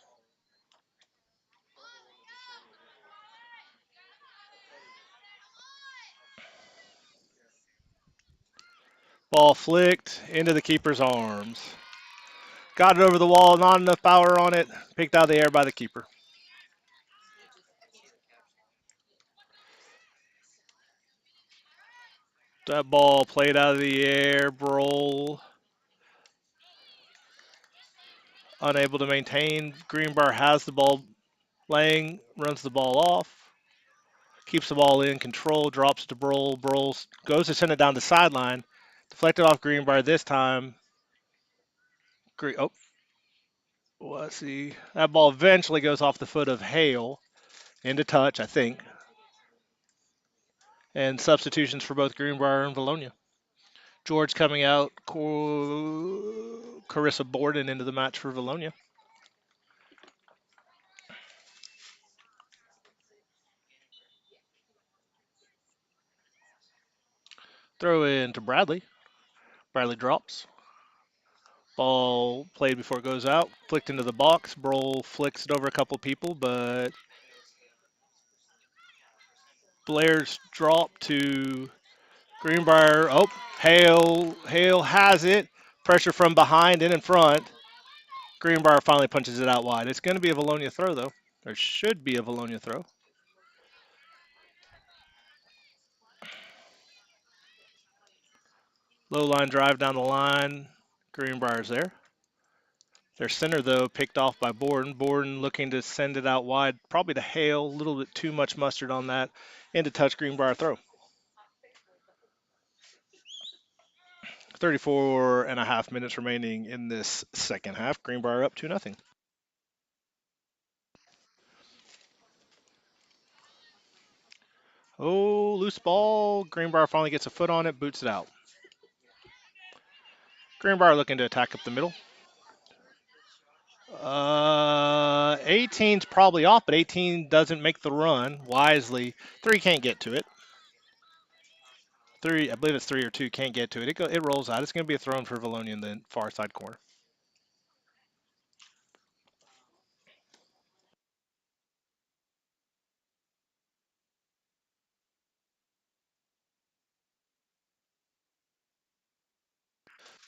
Ball flicked into the keeper's arms. Got it over the wall, not enough power on it. Picked out of the air by the keeper. That ball played out of the air. Broll unable to maintain. Greenbrier has the ball. Lang runs the ball off. Keeps the ball in control. Drops to Broll. Broll goes to send it down the sideline. Deflected off Greenbrier this time. Oh, let's see. That ball eventually goes off the foot of Hale into touch, I think. And substitutions for both Greenbrier and Vilonia. George coming out. Carissa Borden into the match for Vilonia. Throw in to Bradley. Bradley drops. Ball played before it goes out. Flicked into the box. Broll flicks it over a couple people, but Blair's drop to Greenbrier. Oh, Hale has it. Pressure from behind and in front. Greenbrier finally punches it out wide. It's going to be a Vilonia throw, though. There should be a Vilonia throw. Low line drive down the line. Greenbrier's there. Their center, though, picked off by Borden. Borden looking to send it out wide, probably to Hale. A little bit too much mustard on that. Into touch, Greenbrier throw. 34 and a half minutes remaining in this second half. Greenbrier up 2-0. Oh, loose ball. Greenbrier finally gets a foot on it, boots it out. Greenbrier looking to attack up the middle. 18's probably off, but 18 doesn't make the run wisely. 3 can't get to it. 3, I believe it's 3 or 2, can't get to it. It rolls out. It's going to be a throw in for Vilonia in the far side corner.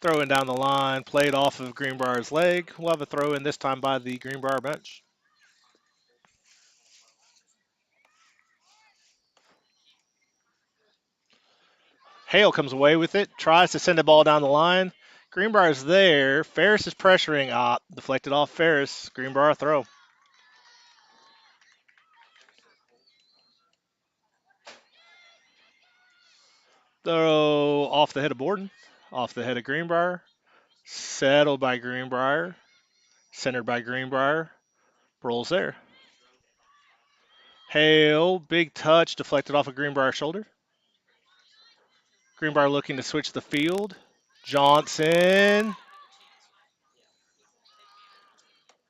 Throw in down the line, played off of Greenbrier's leg. We'll have a throw in this time by the Greenbrier bench. Hale comes away with it, tries to send the ball down the line. Greenbrier's there. Ferris is pressuring. Deflected off Ferris. Greenbrier throw. Throw off the head of Borden. Off the head of Greenbrier. Settled by Greenbrier. Centered by Greenbrier. Rolls there. Hale, big touch, deflected off of Greenbrier's shoulder. Greenbrier looking to switch the field. Johnson.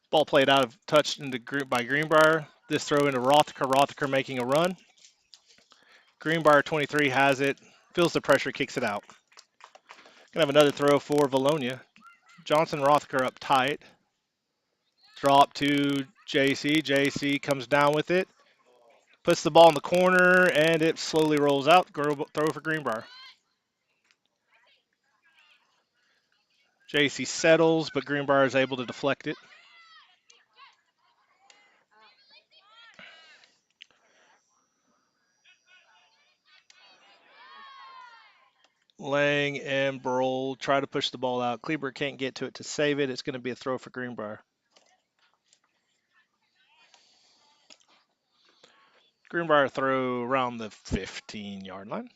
Ball played out of touch into by Greenbrier. This throw into Rothacker. Rothacker making a run. Greenbrier 23 has it. Feels the pressure, kicks it out. Gonna have another throw for Vilonia. Johnson Rothacker up tight. Drop to JC. JC comes down with it. Puts the ball in the corner, and it slowly rolls out. Throw for Greenbrier. JC settles, but Greenbrier is able to deflect it. Lang and Broll try to push the ball out. Kleber can't get to it to save it. It's going to be a throw for Greenbrier. Greenbrier throw around the 15-yard line.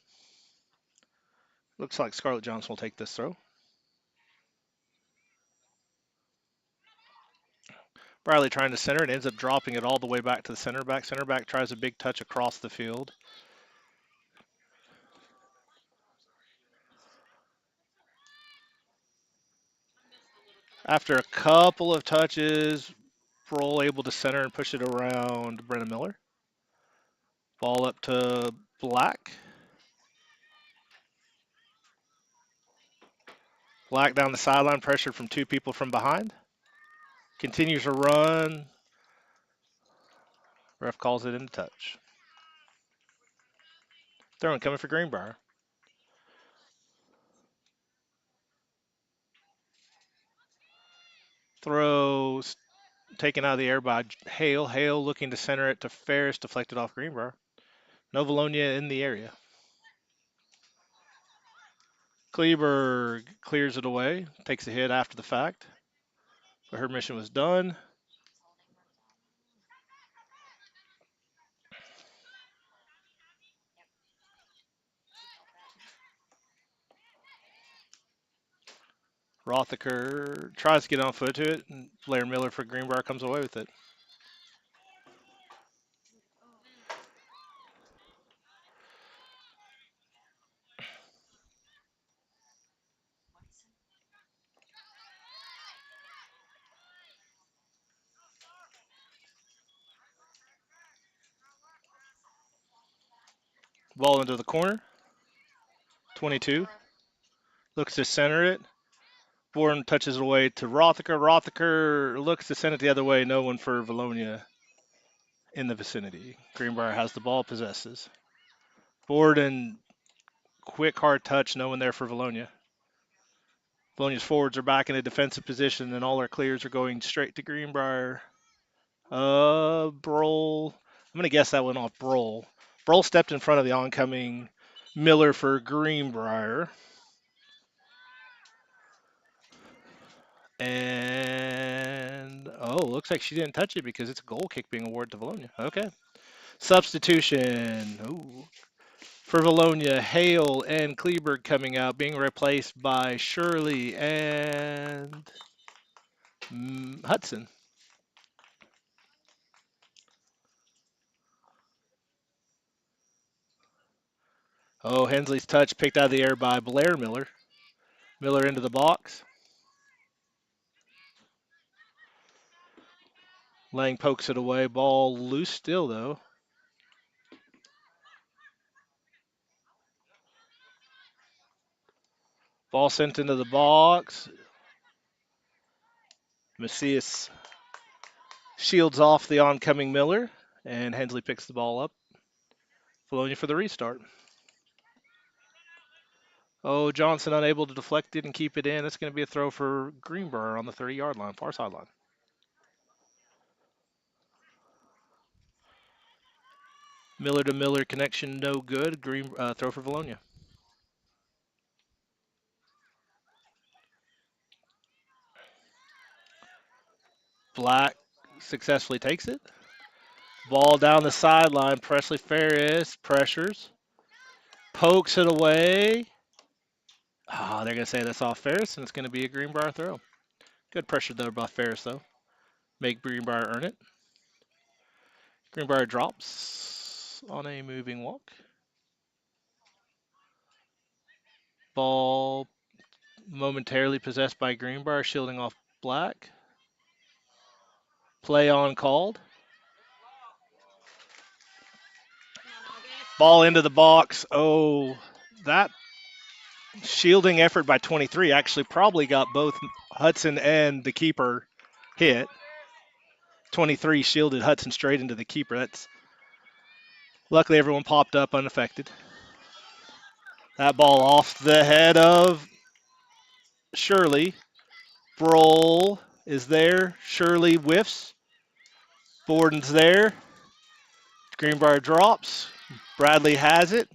Looks like Scarlett Johnson will take this throw. Riley trying to center it, ends up dropping it all the way back to the center back. Center back tries a big touch across the field. After a couple of touches, Broll able to center and push it around Brennan Miller. Ball up to Black. Black down the sideline, pressured from two people from behind. Continues to run. Ref calls it into touch. Throwing coming for Greenbrier. Throws taken out of the air by Hale. Hale looking to center it to Ferris, deflected off Greenbrier. No Vilonia in the area. Kleberg clears it away, takes a hit after the fact, but her mission was done. Rothaker tries to get on foot to it, and Blair Miller for Greenbrier comes away with it. Ball into the corner. 22. Looks to center it. Bourne touches it away to Rothaker. Rothaker looks to send it the other way. No one for Vilonia in the vicinity. Greenbrier has the ball, possesses. Borden, quick hard touch. No one there for Vilonia. Vilonia's forwards are back in a defensive position, and all our clears are going straight to Greenbrier. Broll. I'm going to guess that went off Broll. Broll stepped in front of the oncoming Miller for Greenbrier. And, looks like she didn't touch it because it's a goal kick being awarded to Vilonia. Okay. Substitution. Ooh. For Vilonia, Hale and Kleberg coming out, being replaced by Shirley and Hudson. Hensley's touch picked out of the air by Blair Miller. Miller into the box. Lang pokes it away. Ball loose still, though. Ball sent into the box. Macias shields off the oncoming Miller, and Hensley picks the ball up. Vilonia for the restart. Johnson unable to deflect it and keep it in. It's going to be a throw for Greenbrier on the 30-yard line, far sideline. Miller to Miller connection, no good. Throw for Vilonia. Black successfully takes it. Ball down the sideline. Presley Ferris pressures. Pokes it away. They're going to say that's off Ferris, and it's going to be a Greenbrier throw. Good pressure there by Ferris, though. Make Greenbrier earn it. Greenbrier drops on a moving walk. Ball momentarily possessed by Greenbrier, shielding off Black. Play on called. Ball into the box. That shielding effort by 23 actually probably got both Hudson and the keeper hit. 23 shielded Hudson straight into the keeper. Luckily everyone popped up unaffected. That ball off the head of Shirley. Broll is there. Shirley whiffs. Borden's there. Greenbrier drops. Bradley has it.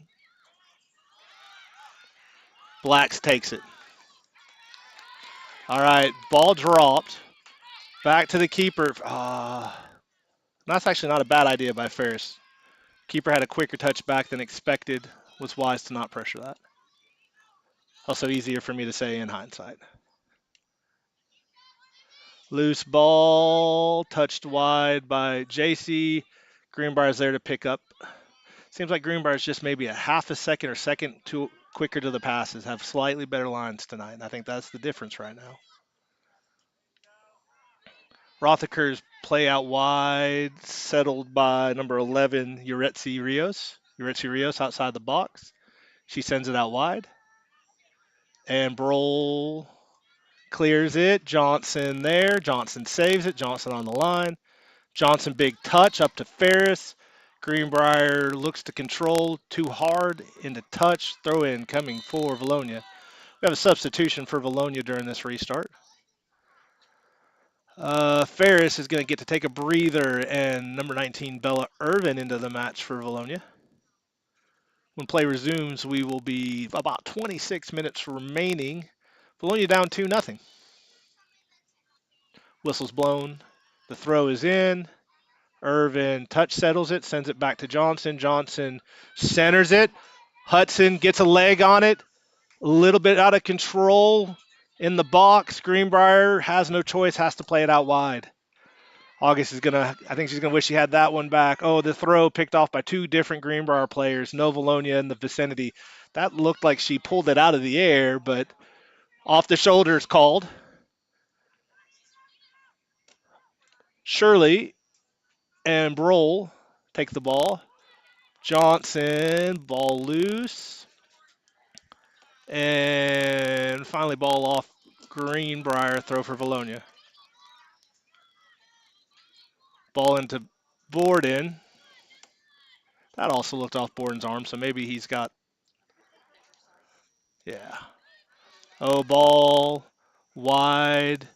Blacks takes it. All right, ball dropped. Back to the keeper. That's actually not a bad idea by Ferris. Keeper had a quicker touch back than expected. Was wise to not pressure that. Also easier for me to say in hindsight. Loose ball, touched wide by JC. Greenbrier's there to pick up. Seems like Greenbrier's just maybe a half a second or second too quicker to the passes, have slightly better lines tonight, and I think that's the difference right now. Rothaker's play out wide, settled by number 11, Uretzi Rios. Uretzi Rios outside the box. She sends it out wide. And Broll clears it. Johnson there. Johnson saves it. Johnson on the line. Johnson big touch up to Ferris. Greenbrier looks to control too hard into touch. Throw in coming for Vilonia. We have a substitution for Vilonia during this restart. Ferris is going to get to take a breather, and number 19, Bella Irvin, into the match for Vilonia. When play resumes, we will be about 26 minutes remaining. Vilonia down 2-0. Whistle's blown. The throw is in. Irvin touch settles it, sends it back to Johnson. Johnson centers it. Hudson gets a leg on it. A little bit out of control in the box. Greenbrier has no choice, has to play it out wide. August is I think she's gonna wish she had that one back. Oh, the throw picked off by two different Greenbrier players. No Vilonia in the vicinity. That looked like she pulled it out of the air, but off the shoulders called. Shirley and Broll take the ball. Johnson, ball loose. And finally ball off Greenbrier, throw for Vilonia. Ball into Borden. That also looked off Borden's arm, so maybe he's got, yeah. Oh, ball wide.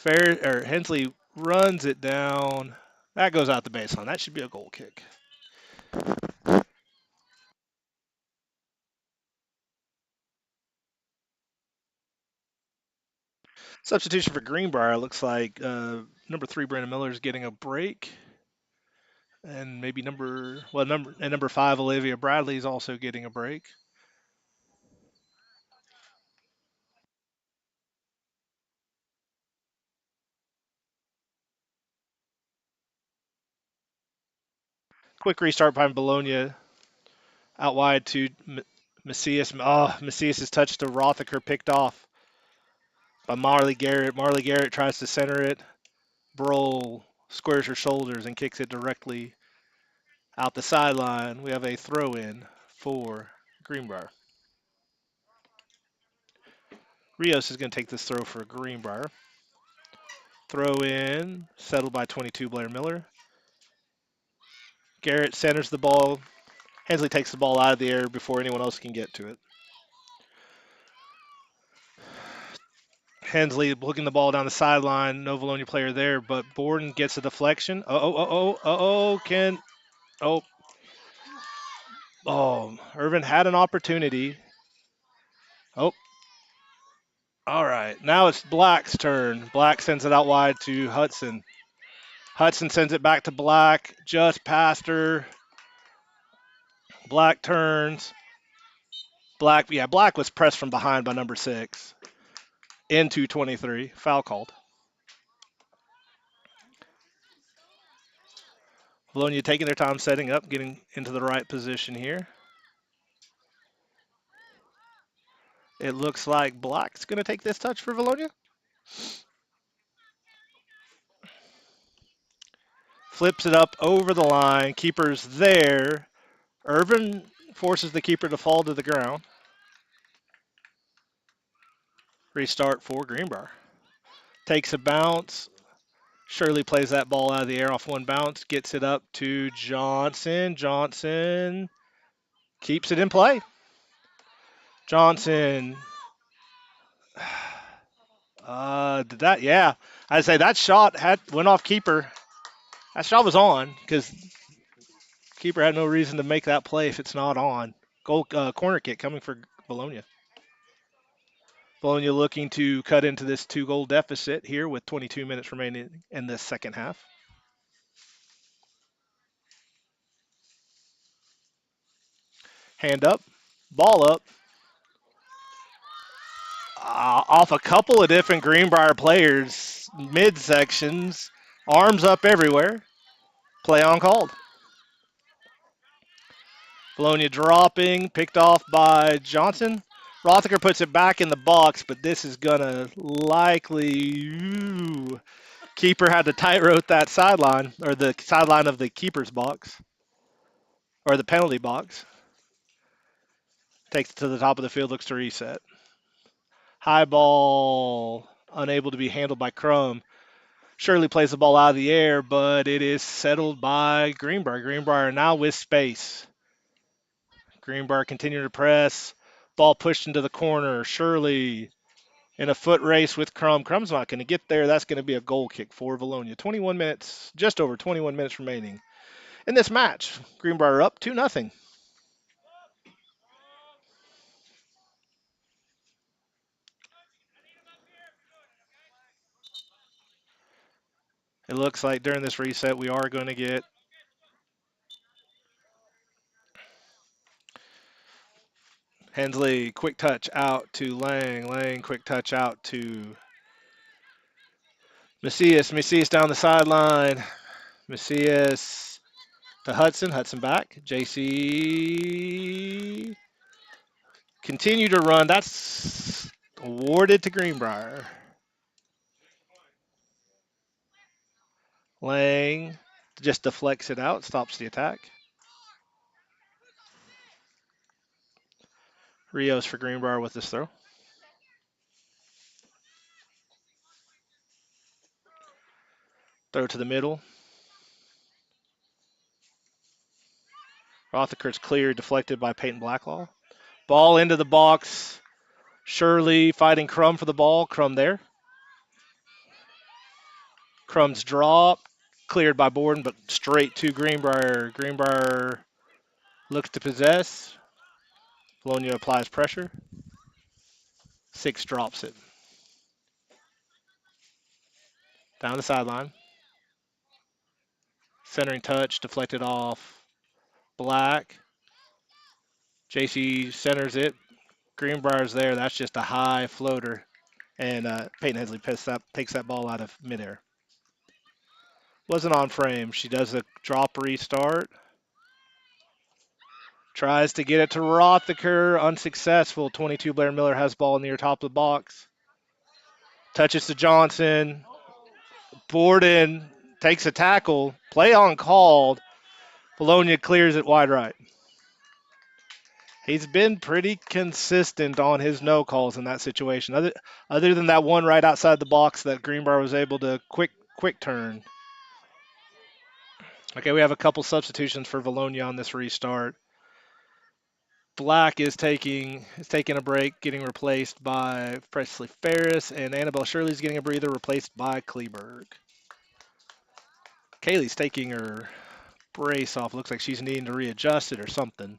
Hensley runs it down. That goes out the baseline. That should be a goal kick. Substitution for Greenbrier looks like number 3, Brandon Miller, is getting a break. And maybe number 5, Olivia Bradley, is also getting a break. Quick restart by Bologna. Out wide to Macias. Oh, Macias' touch to Rothaker, picked off by Marley Garrett. Marley Garrett tries to center it. Broll squares her shoulders and kicks it directly out the sideline. We have a throw in for Greenbrier. Rios is going to take this throw for Greenbrier. Throw in, settled by 22, Blair Miller. Garrett centers the ball. Hensley takes the ball out of the air before anyone else can get to it. Hensley looking the ball down the sideline. No Vilonia player there, but Borden gets a deflection. Irvin had an opportunity. Oh, all right. Now it's Black's turn. Black sends it out wide to Hudson. Hudson sends it back to Black, just past her. Black turns. Black was pressed from behind by number 6 into 23. Foul called. Bologna taking their time setting up, getting into the right position here. It looks like Black's going to take this touch for Vilonia. Flips it up over the line. Keeper's there. Irvin forces the keeper to fall to the ground. Restart for Greenbrier. Takes a bounce. Shirley plays that ball out of the air off one bounce. Gets it up to Johnson. Johnson keeps it in play. Johnson. Did that? Yeah. I'd say that shot went off keeper. That shot was on because keeper had no reason to make that play if it's not on. Corner kick coming for Bologna. Bologna looking to cut into this 2-goal deficit here with 22 minutes remaining in this second half. Hand up, ball up. Off a couple of different Greenbrier players, midsections, arms up everywhere. Play on called. Bologna dropping, picked off by Johnson. Rothaker puts it back in the box, but this is going to likely Keeper had to tightrope that sideline, or the sideline of the keeper's box, or the penalty box. Takes it to the top of the field, looks to reset. High ball, unable to be handled by Crum. Shirley plays the ball out of the air, but it is settled by Greenbrier. Greenbrier now with space. Greenbrier continuing to press. Ball pushed into the corner. Shirley in a foot race with Crum. Crum's not going to get there. That's going to be a goal kick for Vilonia. 21 minutes, just over 21 minutes remaining in this match. Greenbrier up 2-0. It looks like during this reset we are going to get Hensley, quick touch out to Lang. Lang, quick touch out to Macias. Macias down the sideline. Macias to Hudson. Hudson back. JC continue to run. That's awarded to Greenbrier. Lang just deflects it out, stops the attack. Rios for Greenbrier with this throw. Throw to the middle. Rothaker's cleared, deflected by Peyton Blacklaw. Ball into the box. Shirley fighting Crum for the ball. Crum there. Crum's drop. Cleared by Borden, but straight to Greenbrier. Greenbrier looks to possess. Vilonia applies pressure. 6 drops it. Down the sideline. Centering touch, deflected off. Black. JC centers it. Greenbrier's there. That's just a high floater. And Peyton Hensley takes that ball out of midair. Wasn't on frame. She does a drop restart. Tries to get it to Rothaker. Unsuccessful. 22 Blair Miller has ball near top of the box. Touches to Johnson. Borden takes a tackle. Play on called. Vilonia clears it wide right. He's been pretty consistent on his no calls in that situation. Other than that one right outside the box that Greenbrier was able to quick turn. Okay, we have a couple substitutions for Vilonia on this restart. Black is taking a break, getting replaced by Presley Ferris, and Annabelle Shirley's getting a breather, replaced by Kleberg. Kaylee's taking her brace off. Looks like she's needing to readjust it or something.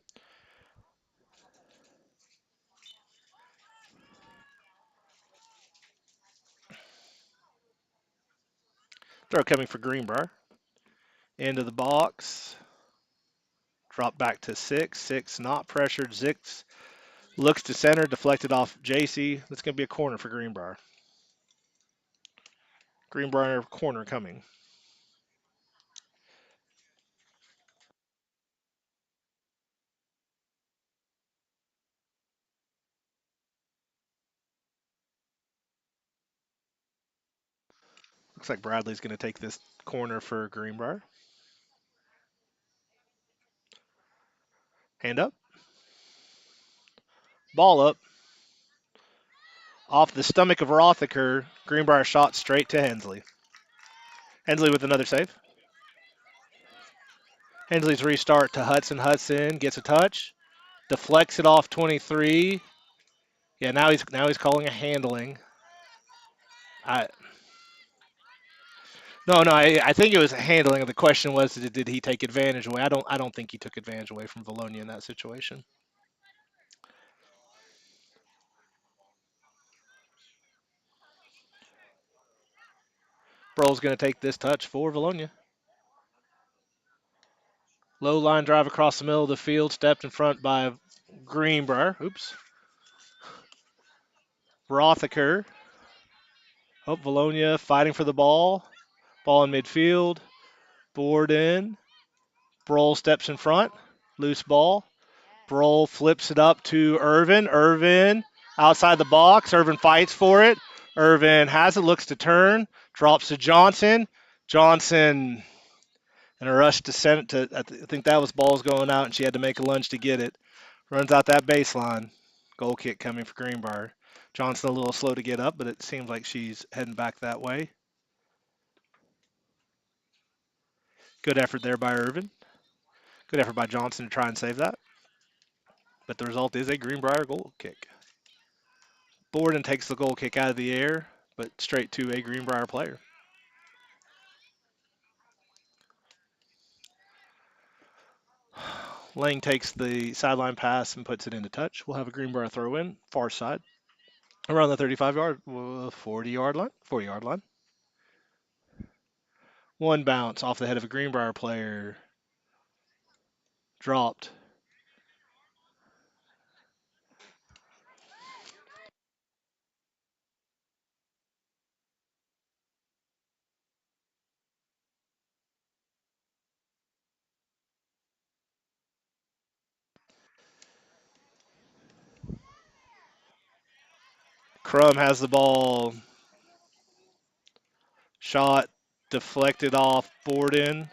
Throw coming for Greenbrier. Into the box. Drop back to 6. 6 not pressured. 6 looks to center, deflected off JC. That's going to be a corner for Greenbrier. Greenbrier corner coming. Looks like Bradley's going to take this corner for Greenbrier. Hand up. Ball up. Off the stomach of Rothaker. Greenbrier shot straight to Hensley. Hensley with another save. Hensley's restart to Hudson. Hudson gets a touch. Deflects it off 23. Yeah, now he's calling a handling. I think it was a handling. The question was, did he take advantage away? I don't think he took advantage away from Vilonia in that situation. Broll's going to take this touch for Vilonia. Low line drive across the middle of the field, stepped in front by Greenbrier. Oops. Rothaker. Oh, Vilonia fighting for the ball. Ball in midfield. Borden. Broll steps in front. Loose ball. Broll flips it up to Irvin. Irvin outside the box. Irvin fights for it. Irvin has it, looks to turn, drops to Johnson. Johnson in a rush to send it to, I think that was balls going out, and she had to make a lunge to get it. Runs out that baseline. Goal kick coming for Greenbrier. Johnson a little slow to get up, but it seems like she's heading back that way. Good effort there by Irvin. Good effort by Johnson to try and save that. But the result is a Greenbrier goal kick. Borden takes the goal kick out of the air, but straight to a Greenbrier player. Lang takes the sideline pass and puts it into touch. We'll have a Greenbrier throw in, far side, around the 35-yard, 40-yard line, 40-yard line. One bounce off the head of a Greenbrier player, dropped. Crum has the ball, shot deflected off Borden.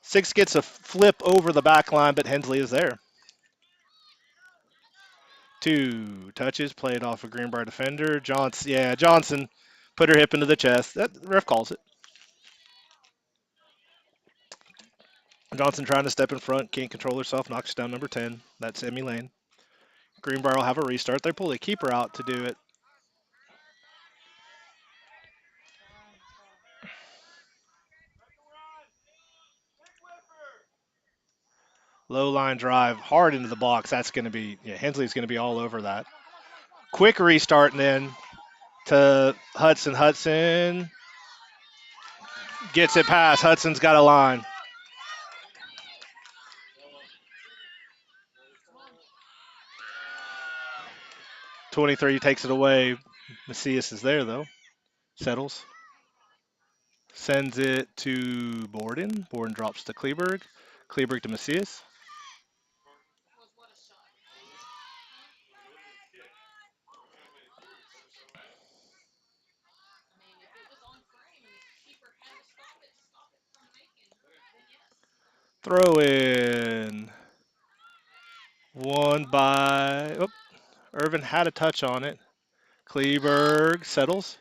Six gets a flip over the back line, but Hensley is there. 2 touches played off a Greenbrier defender. Johnson put her hip into the chest. That ref calls it. Johnson trying to step in front, can't control herself, knocks down number 10. That's Emmy Lane. Greenbrier will have a restart. They pull the keeper out to do it. Low line drive, hard into the box. That's going to be, Hensley's going to be all over that. Quick restart and then to Hudson. Hudson gets it past. Hudson's got a line. '23 takes it away. Macias is there though. Settles. Sends it to Borden. Borden drops to Kleberg. Kleberg to Macias. Throw in. One by. Oh, Irvin had a touch on it. Kleberg settles.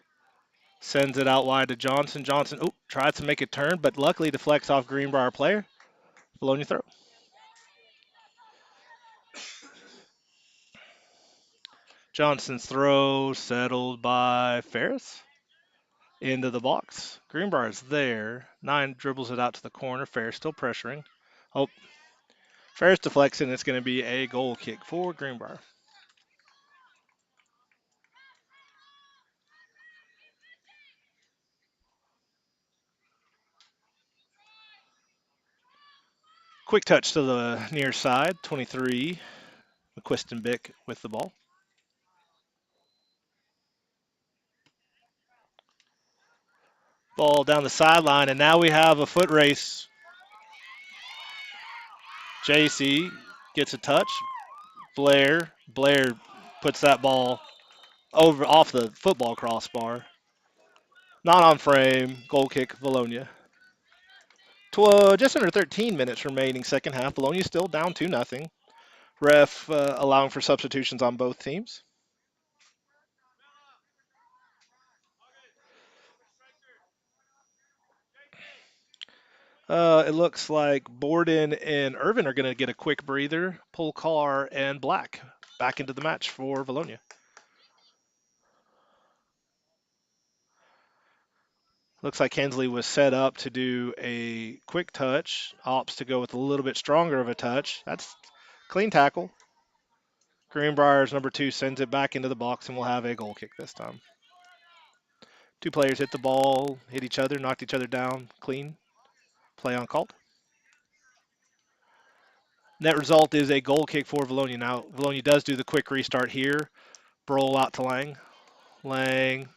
Sends it out wide to Johnson. Johnson tries to make a turn, but luckily deflects off Greenbrier player. Vilonia throw. Johnson's throw settled by Ferris. Into the box. Greenbrier's there. 9 dribbles it out to the corner. Ferris still pressuring. Oh, Ferris deflects, and it's going to be a goal kick for Greenbrier. Quick touch to the near side. 23. McQuiston-Bick with the ball. Ball down the sideline, and now we have a foot race. JC gets a touch. Blair puts that ball over off the football crossbar. Not on frame. Goal kick, Vilonia. Just under 13 minutes remaining second half. Vilonia still down 2-0. Ref allowing for substitutions on both teams. It looks like Borden and Irvin are going to get a quick breather. Polkar and Black back into the match for Vilonia. Looks like Hensley was set up to do a quick touch. Opts to go with a little bit stronger of a touch. That's clean tackle. Greenbrier's number 2 sends it back into the box, and we'll have a goal kick this time. 2 players hit the ball, hit each other, knocked each other down. Clean. Play on called. Net result is a goal kick for Vilonia. Now, Vilonia does do the quick restart here. Broll out to Lang. Lang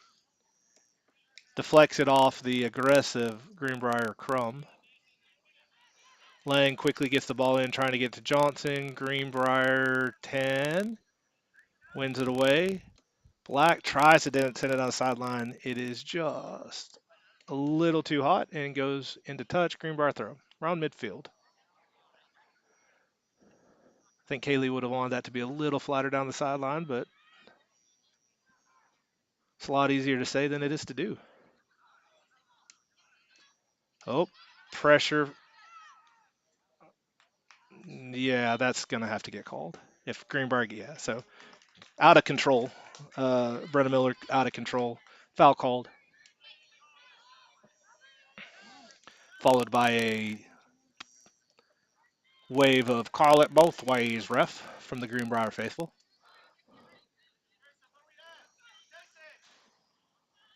deflects it off the aggressive Greenbrier Crum. Lang quickly gets the ball in, trying to get to Johnson. Greenbrier 10. Wins it away. Black tries to send it on the sideline. It is just a little too hot and goes into touch. Greenbrier throw around midfield. I think Kaylee would have wanted that to be a little flatter down the sideline, but it's a lot easier to say than it is to do. Oh, pressure. Yeah, that's going to have to get called. If Greenbrier, yeah. So out of control. Brenna Miller out of control. Foul called. Followed by a wave of call it both ways, ref, from the Greenbrier faithful.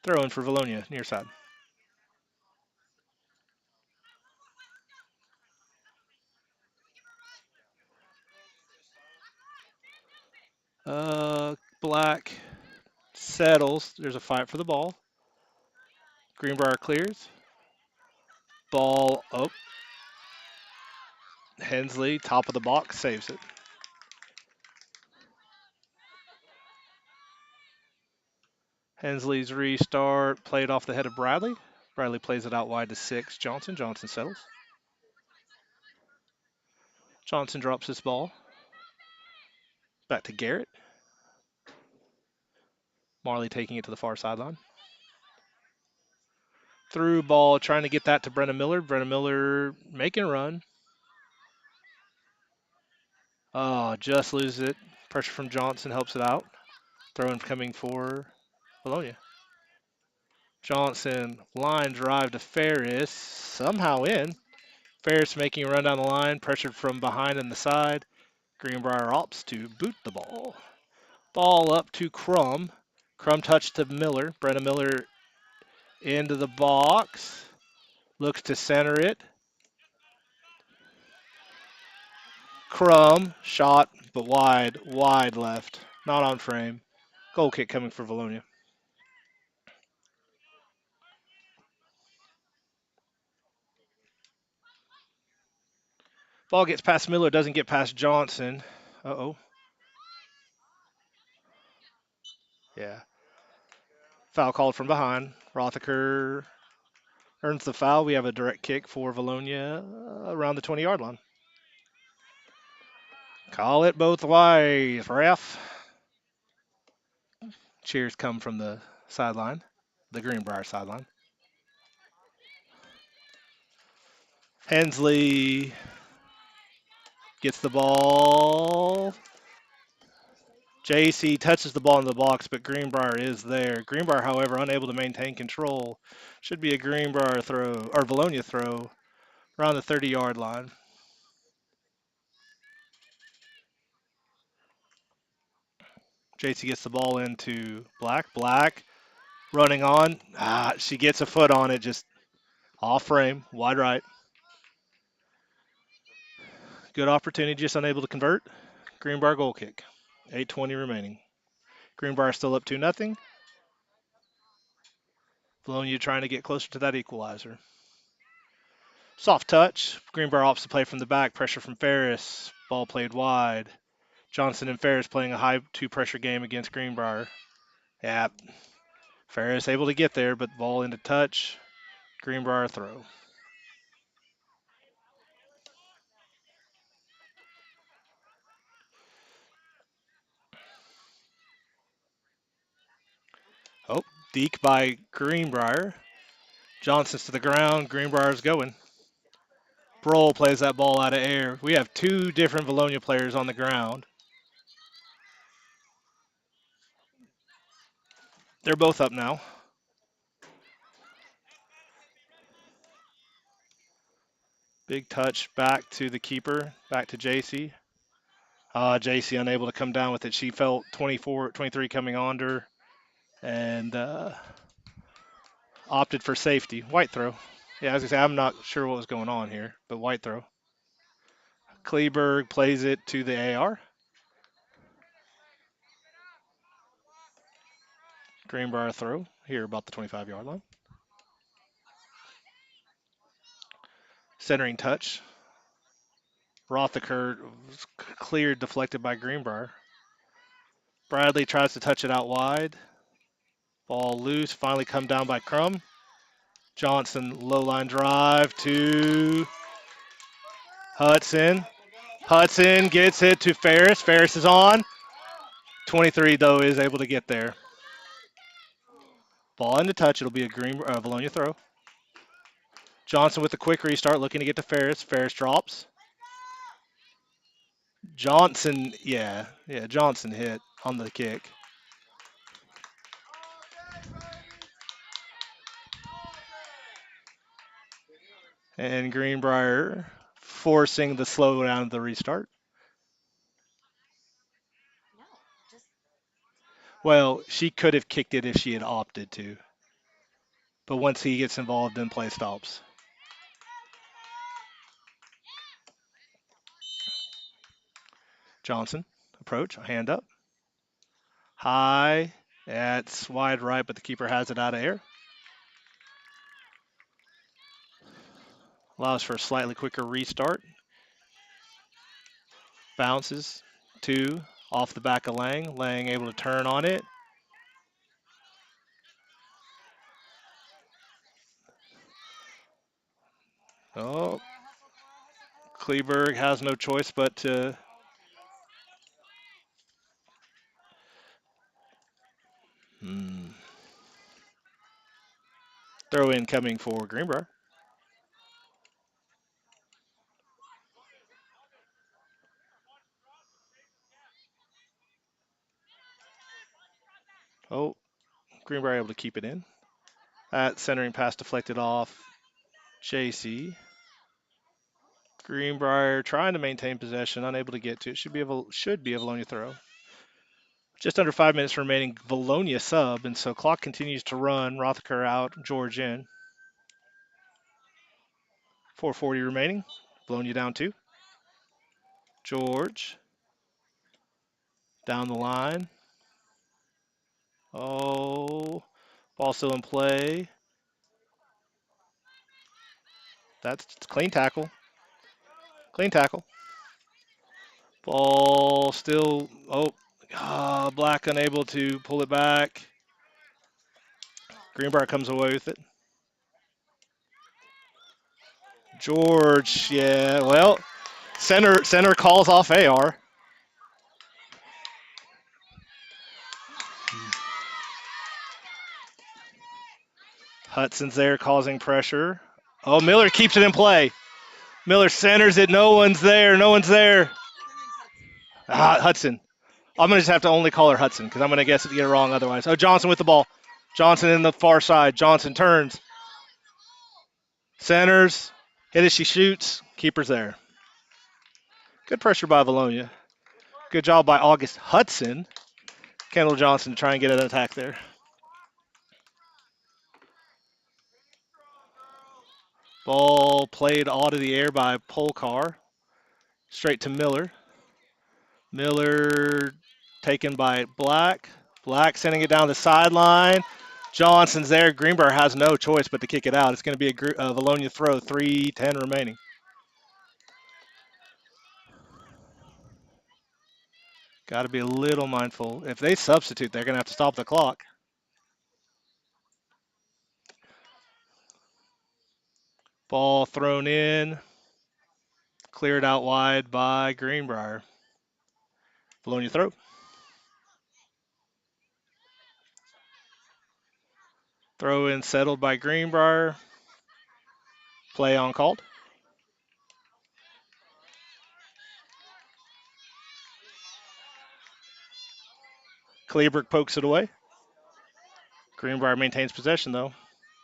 Throw in for Vilonia, near side. Black settles. There's a fight for the ball. Greenbrier clears. Ball up. Hensley, top of the box, saves it. Hensley's restart played off the head of Bradley. Bradley plays it out wide to 6. Johnson. Johnson settles. Johnson drops his ball. Back to Garrett. Marley taking it to the far sideline. Through ball, trying to get that to Brenna Miller. Brenna Miller making a run. Oh, just loses it. Pressure from Johnson helps it out. Throw-in coming for Vilonia. Johnson, line drive to Ferris. Somehow in. Ferris making a run down the line. Pressured from behind and the side. Greenbrier opts to boot the ball. Ball up to Crum. Crum touch to Miller. Brenna Miller into the box. Looks to center it. Crum, shot, but wide left. Not on frame. Goal kick coming for Vilonia. Ball gets past Miller, doesn't get past Johnson. Uh-oh. Yeah. Foul called from behind. Rothaker earns the foul. We have a direct kick for Vilonia around the 20-yard line. Call it both ways, ref. Cheers come from the sideline, the Greenbrier sideline. Hensley gets the ball. JC touches the ball in the box, but Greenbrier is there. Greenbrier, however, unable to maintain control. Should be a Greenbrier throw, or Vilonia throw, around the 30-yard line. JC gets the ball into Black. Black running on. She gets a foot on it, just off frame, wide right. Good opportunity, just unable to convert. Greenbrier goal kick. 8:20 remaining. Greenbrier still up 2-0. Vilonia trying to get closer to that equalizer. Soft touch. Greenbrier opts to play from the back. Pressure from Ferris. Ball played wide. Johnson and Ferris playing a high two-pressure game against Greenbrier. Yeah, Ferris able to get there, but ball into touch. Greenbrier throw. Oh, deke by Greenbrier. Johnson's to the ground. Greenbrier's going. Broll plays that ball out of air. We have two different Vilonia players on the ground. They're both up now. Big touch back to the keeper, back to JC. JC unable to come down with it. She felt 24, 23 coming on her and opted for safety. White throw. Yeah, I was going to say, I'm not sure what was going on here, but white throw. Kleberg plays it to the AR. Greenbrier throw here about the 25-yard line. Centering touch. Rothaker cleared, deflected by Greenbrier. Bradley tries to touch it out wide. Ball loose, finally come down by Crum. Johnson, low line drive to Hudson. Hudson gets it to Ferris. Ferris is on. 23, though, is able to get there. Ball into touch. It'll be a Vilonia throw. Johnson with a quick restart, looking to get to Ferris. Ferris drops. Johnson, Johnson hit on the kick. And Greenbrier forcing the slowdown of the restart. Well, she could have kicked it if she had opted to. But once he gets involved, then play stops. Johnson, approach, hand up. High, that's wide right, but the keeper has it out of air. Allows for a slightly quicker restart. Bounces, 2, off the back of Lang. Lang able to turn on it. Oh, Kleberg has no choice but to throw in coming for Greenbrier. Oh, Greenbrier able to keep it in. That centering pass deflected off JC. Greenbrier trying to maintain possession, unable to get to it. Should be a Vilonia throw. Just under 5 minutes remaining, Vilonia sub, and so clock continues to run. Rothaker out, George in. 4:40 remaining. Vilonia down 2. George down the line. Oh, ball still in play. That's clean tackle. Clean tackle. Ball still. Black unable to pull it back. Greenbrier comes away with it. George, yeah. Well, center calls off AR. Hudson's there causing pressure. Oh, Miller keeps it in play. Miller centers it. No one's there. No one's there. Hudson. I'm going to just have to only call her Hudson because I'm going to guess it get it wrong otherwise. Oh, Johnson with the ball. Johnson in the far side. Johnson turns. Centers. Hit as she shoots. Keeper's there. Good pressure by Vilonia. Good job by August Hudson. Kendall Johnson to try and get an attack there. Ball played out of the air by Polkar. Straight to Miller. Miller taken by Black. Black sending it down the sideline. Johnson's there. Greenbrier has no choice but to kick it out. It's going to be a Vilonia throw. 3:10 remaining. Got to be a little mindful. If they substitute, they're going to have to stop the clock. Ball thrown in. Cleared out wide by Greenbrier. Vilonia throw. Throw in settled by Greenbrier. Play on called. Kleberg pokes it away. Greenbrier maintains possession though.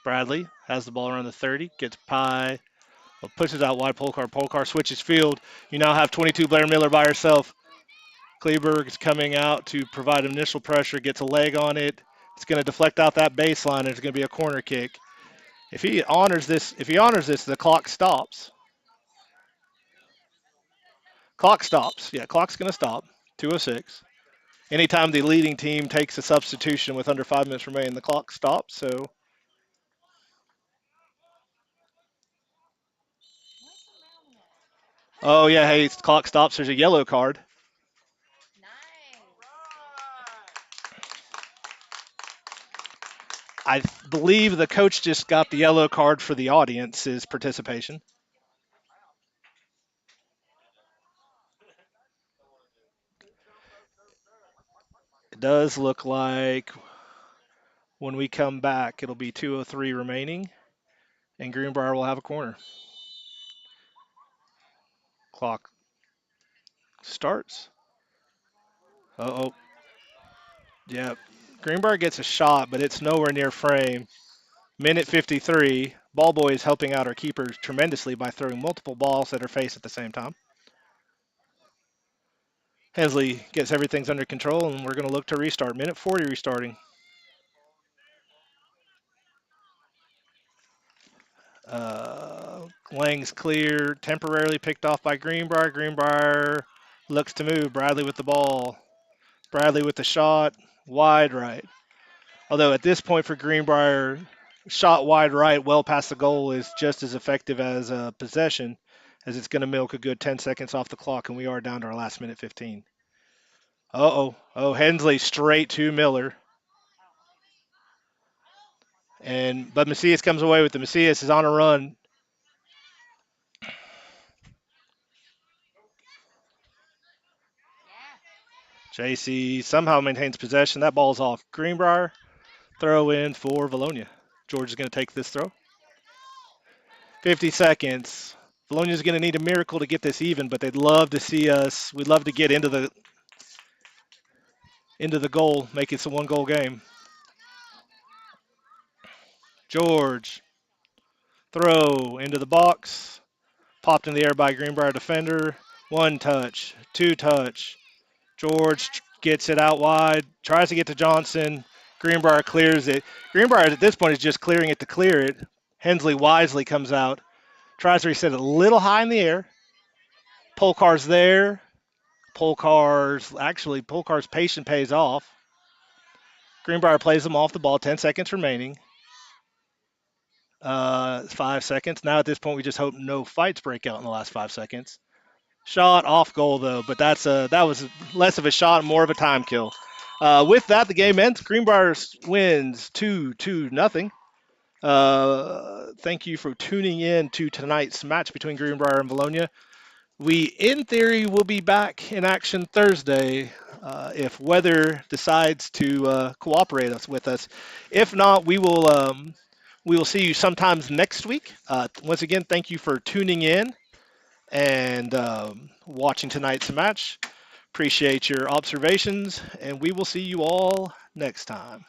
Bradley has the ball around the 30. Gets Pie. Pushes out wide Polkar. Polkar switches field. You now have 22 Blair Miller by herself. Kleberg is coming out to provide initial pressure. Gets a leg on it. It's going to deflect out that baseline. It's going to be a corner kick. If he honors this, the clock stops. Clock stops. Yeah, clock's going to stop. 2:06. Anytime the leading team takes a substitution with under 5 minutes remaining, the clock stops. So, oh yeah, hey, clock stops. There's a yellow card. I believe the coach just got the yellow card for the audience's participation. It does look like when we come back, it'll be 2:03 remaining, and Greenbrier will have a corner. Clock starts. Oh, yeah. Greenbrier gets a shot, but it's nowhere near frame. Minute 53. Ball boy is helping out our keepers tremendously by throwing multiple balls at her face at the same time. Hensley gets everything's under control, and we're going to look to restart. Minute 40 restarting. Lang's clear, temporarily picked off by Greenbrier. Greenbrier looks to move. Bradley with the ball. Bradley with the shot. Wide right. Although at this point for Greenbrier, shot wide right, well past the goal, is just as effective as possession, as it's going to milk a good 10 seconds off the clock, and we are down to our last minute 15. Uh-oh. Oh, Hensley straight to Miller. But Macias comes away with the Macias is on a run. JC somehow maintains possession. That ball's off Greenbrier. Throw in for Vilonia. George is going to take this throw. 50 seconds. Vilonia's going to need a miracle to get this even, but they'd love to see us. We'd love to get into the goal, make it a one-goal game. George, throw into the box. Popped in the air by Greenbrier defender. One touch, two touch. George gets it out wide, tries to get to Johnson. Greenbrier clears it. Greenbrier at this point is just clearing it to clear it. Hensley wisely comes out, tries to reset it a little high in the air. Polkar's there. Polkar's patience pays off. Greenbrier plays them off the ball, 10 seconds remaining. 5 seconds. Now at this point, we just hope no fights break out in the last 5 seconds. Shot off goal though, but that was less of a shot, more of a time kill. With that, the game ends. Greenbrier wins 2-0. Thank you for tuning in to tonight's match between Greenbrier and Vilonia. We, in theory, will be back in action Thursday if weather decides to cooperate with us. If not, we will see you sometimes next week. Once again, thank you for tuning in and watching tonight's match. Appreciate your observations, and we will see you all next time.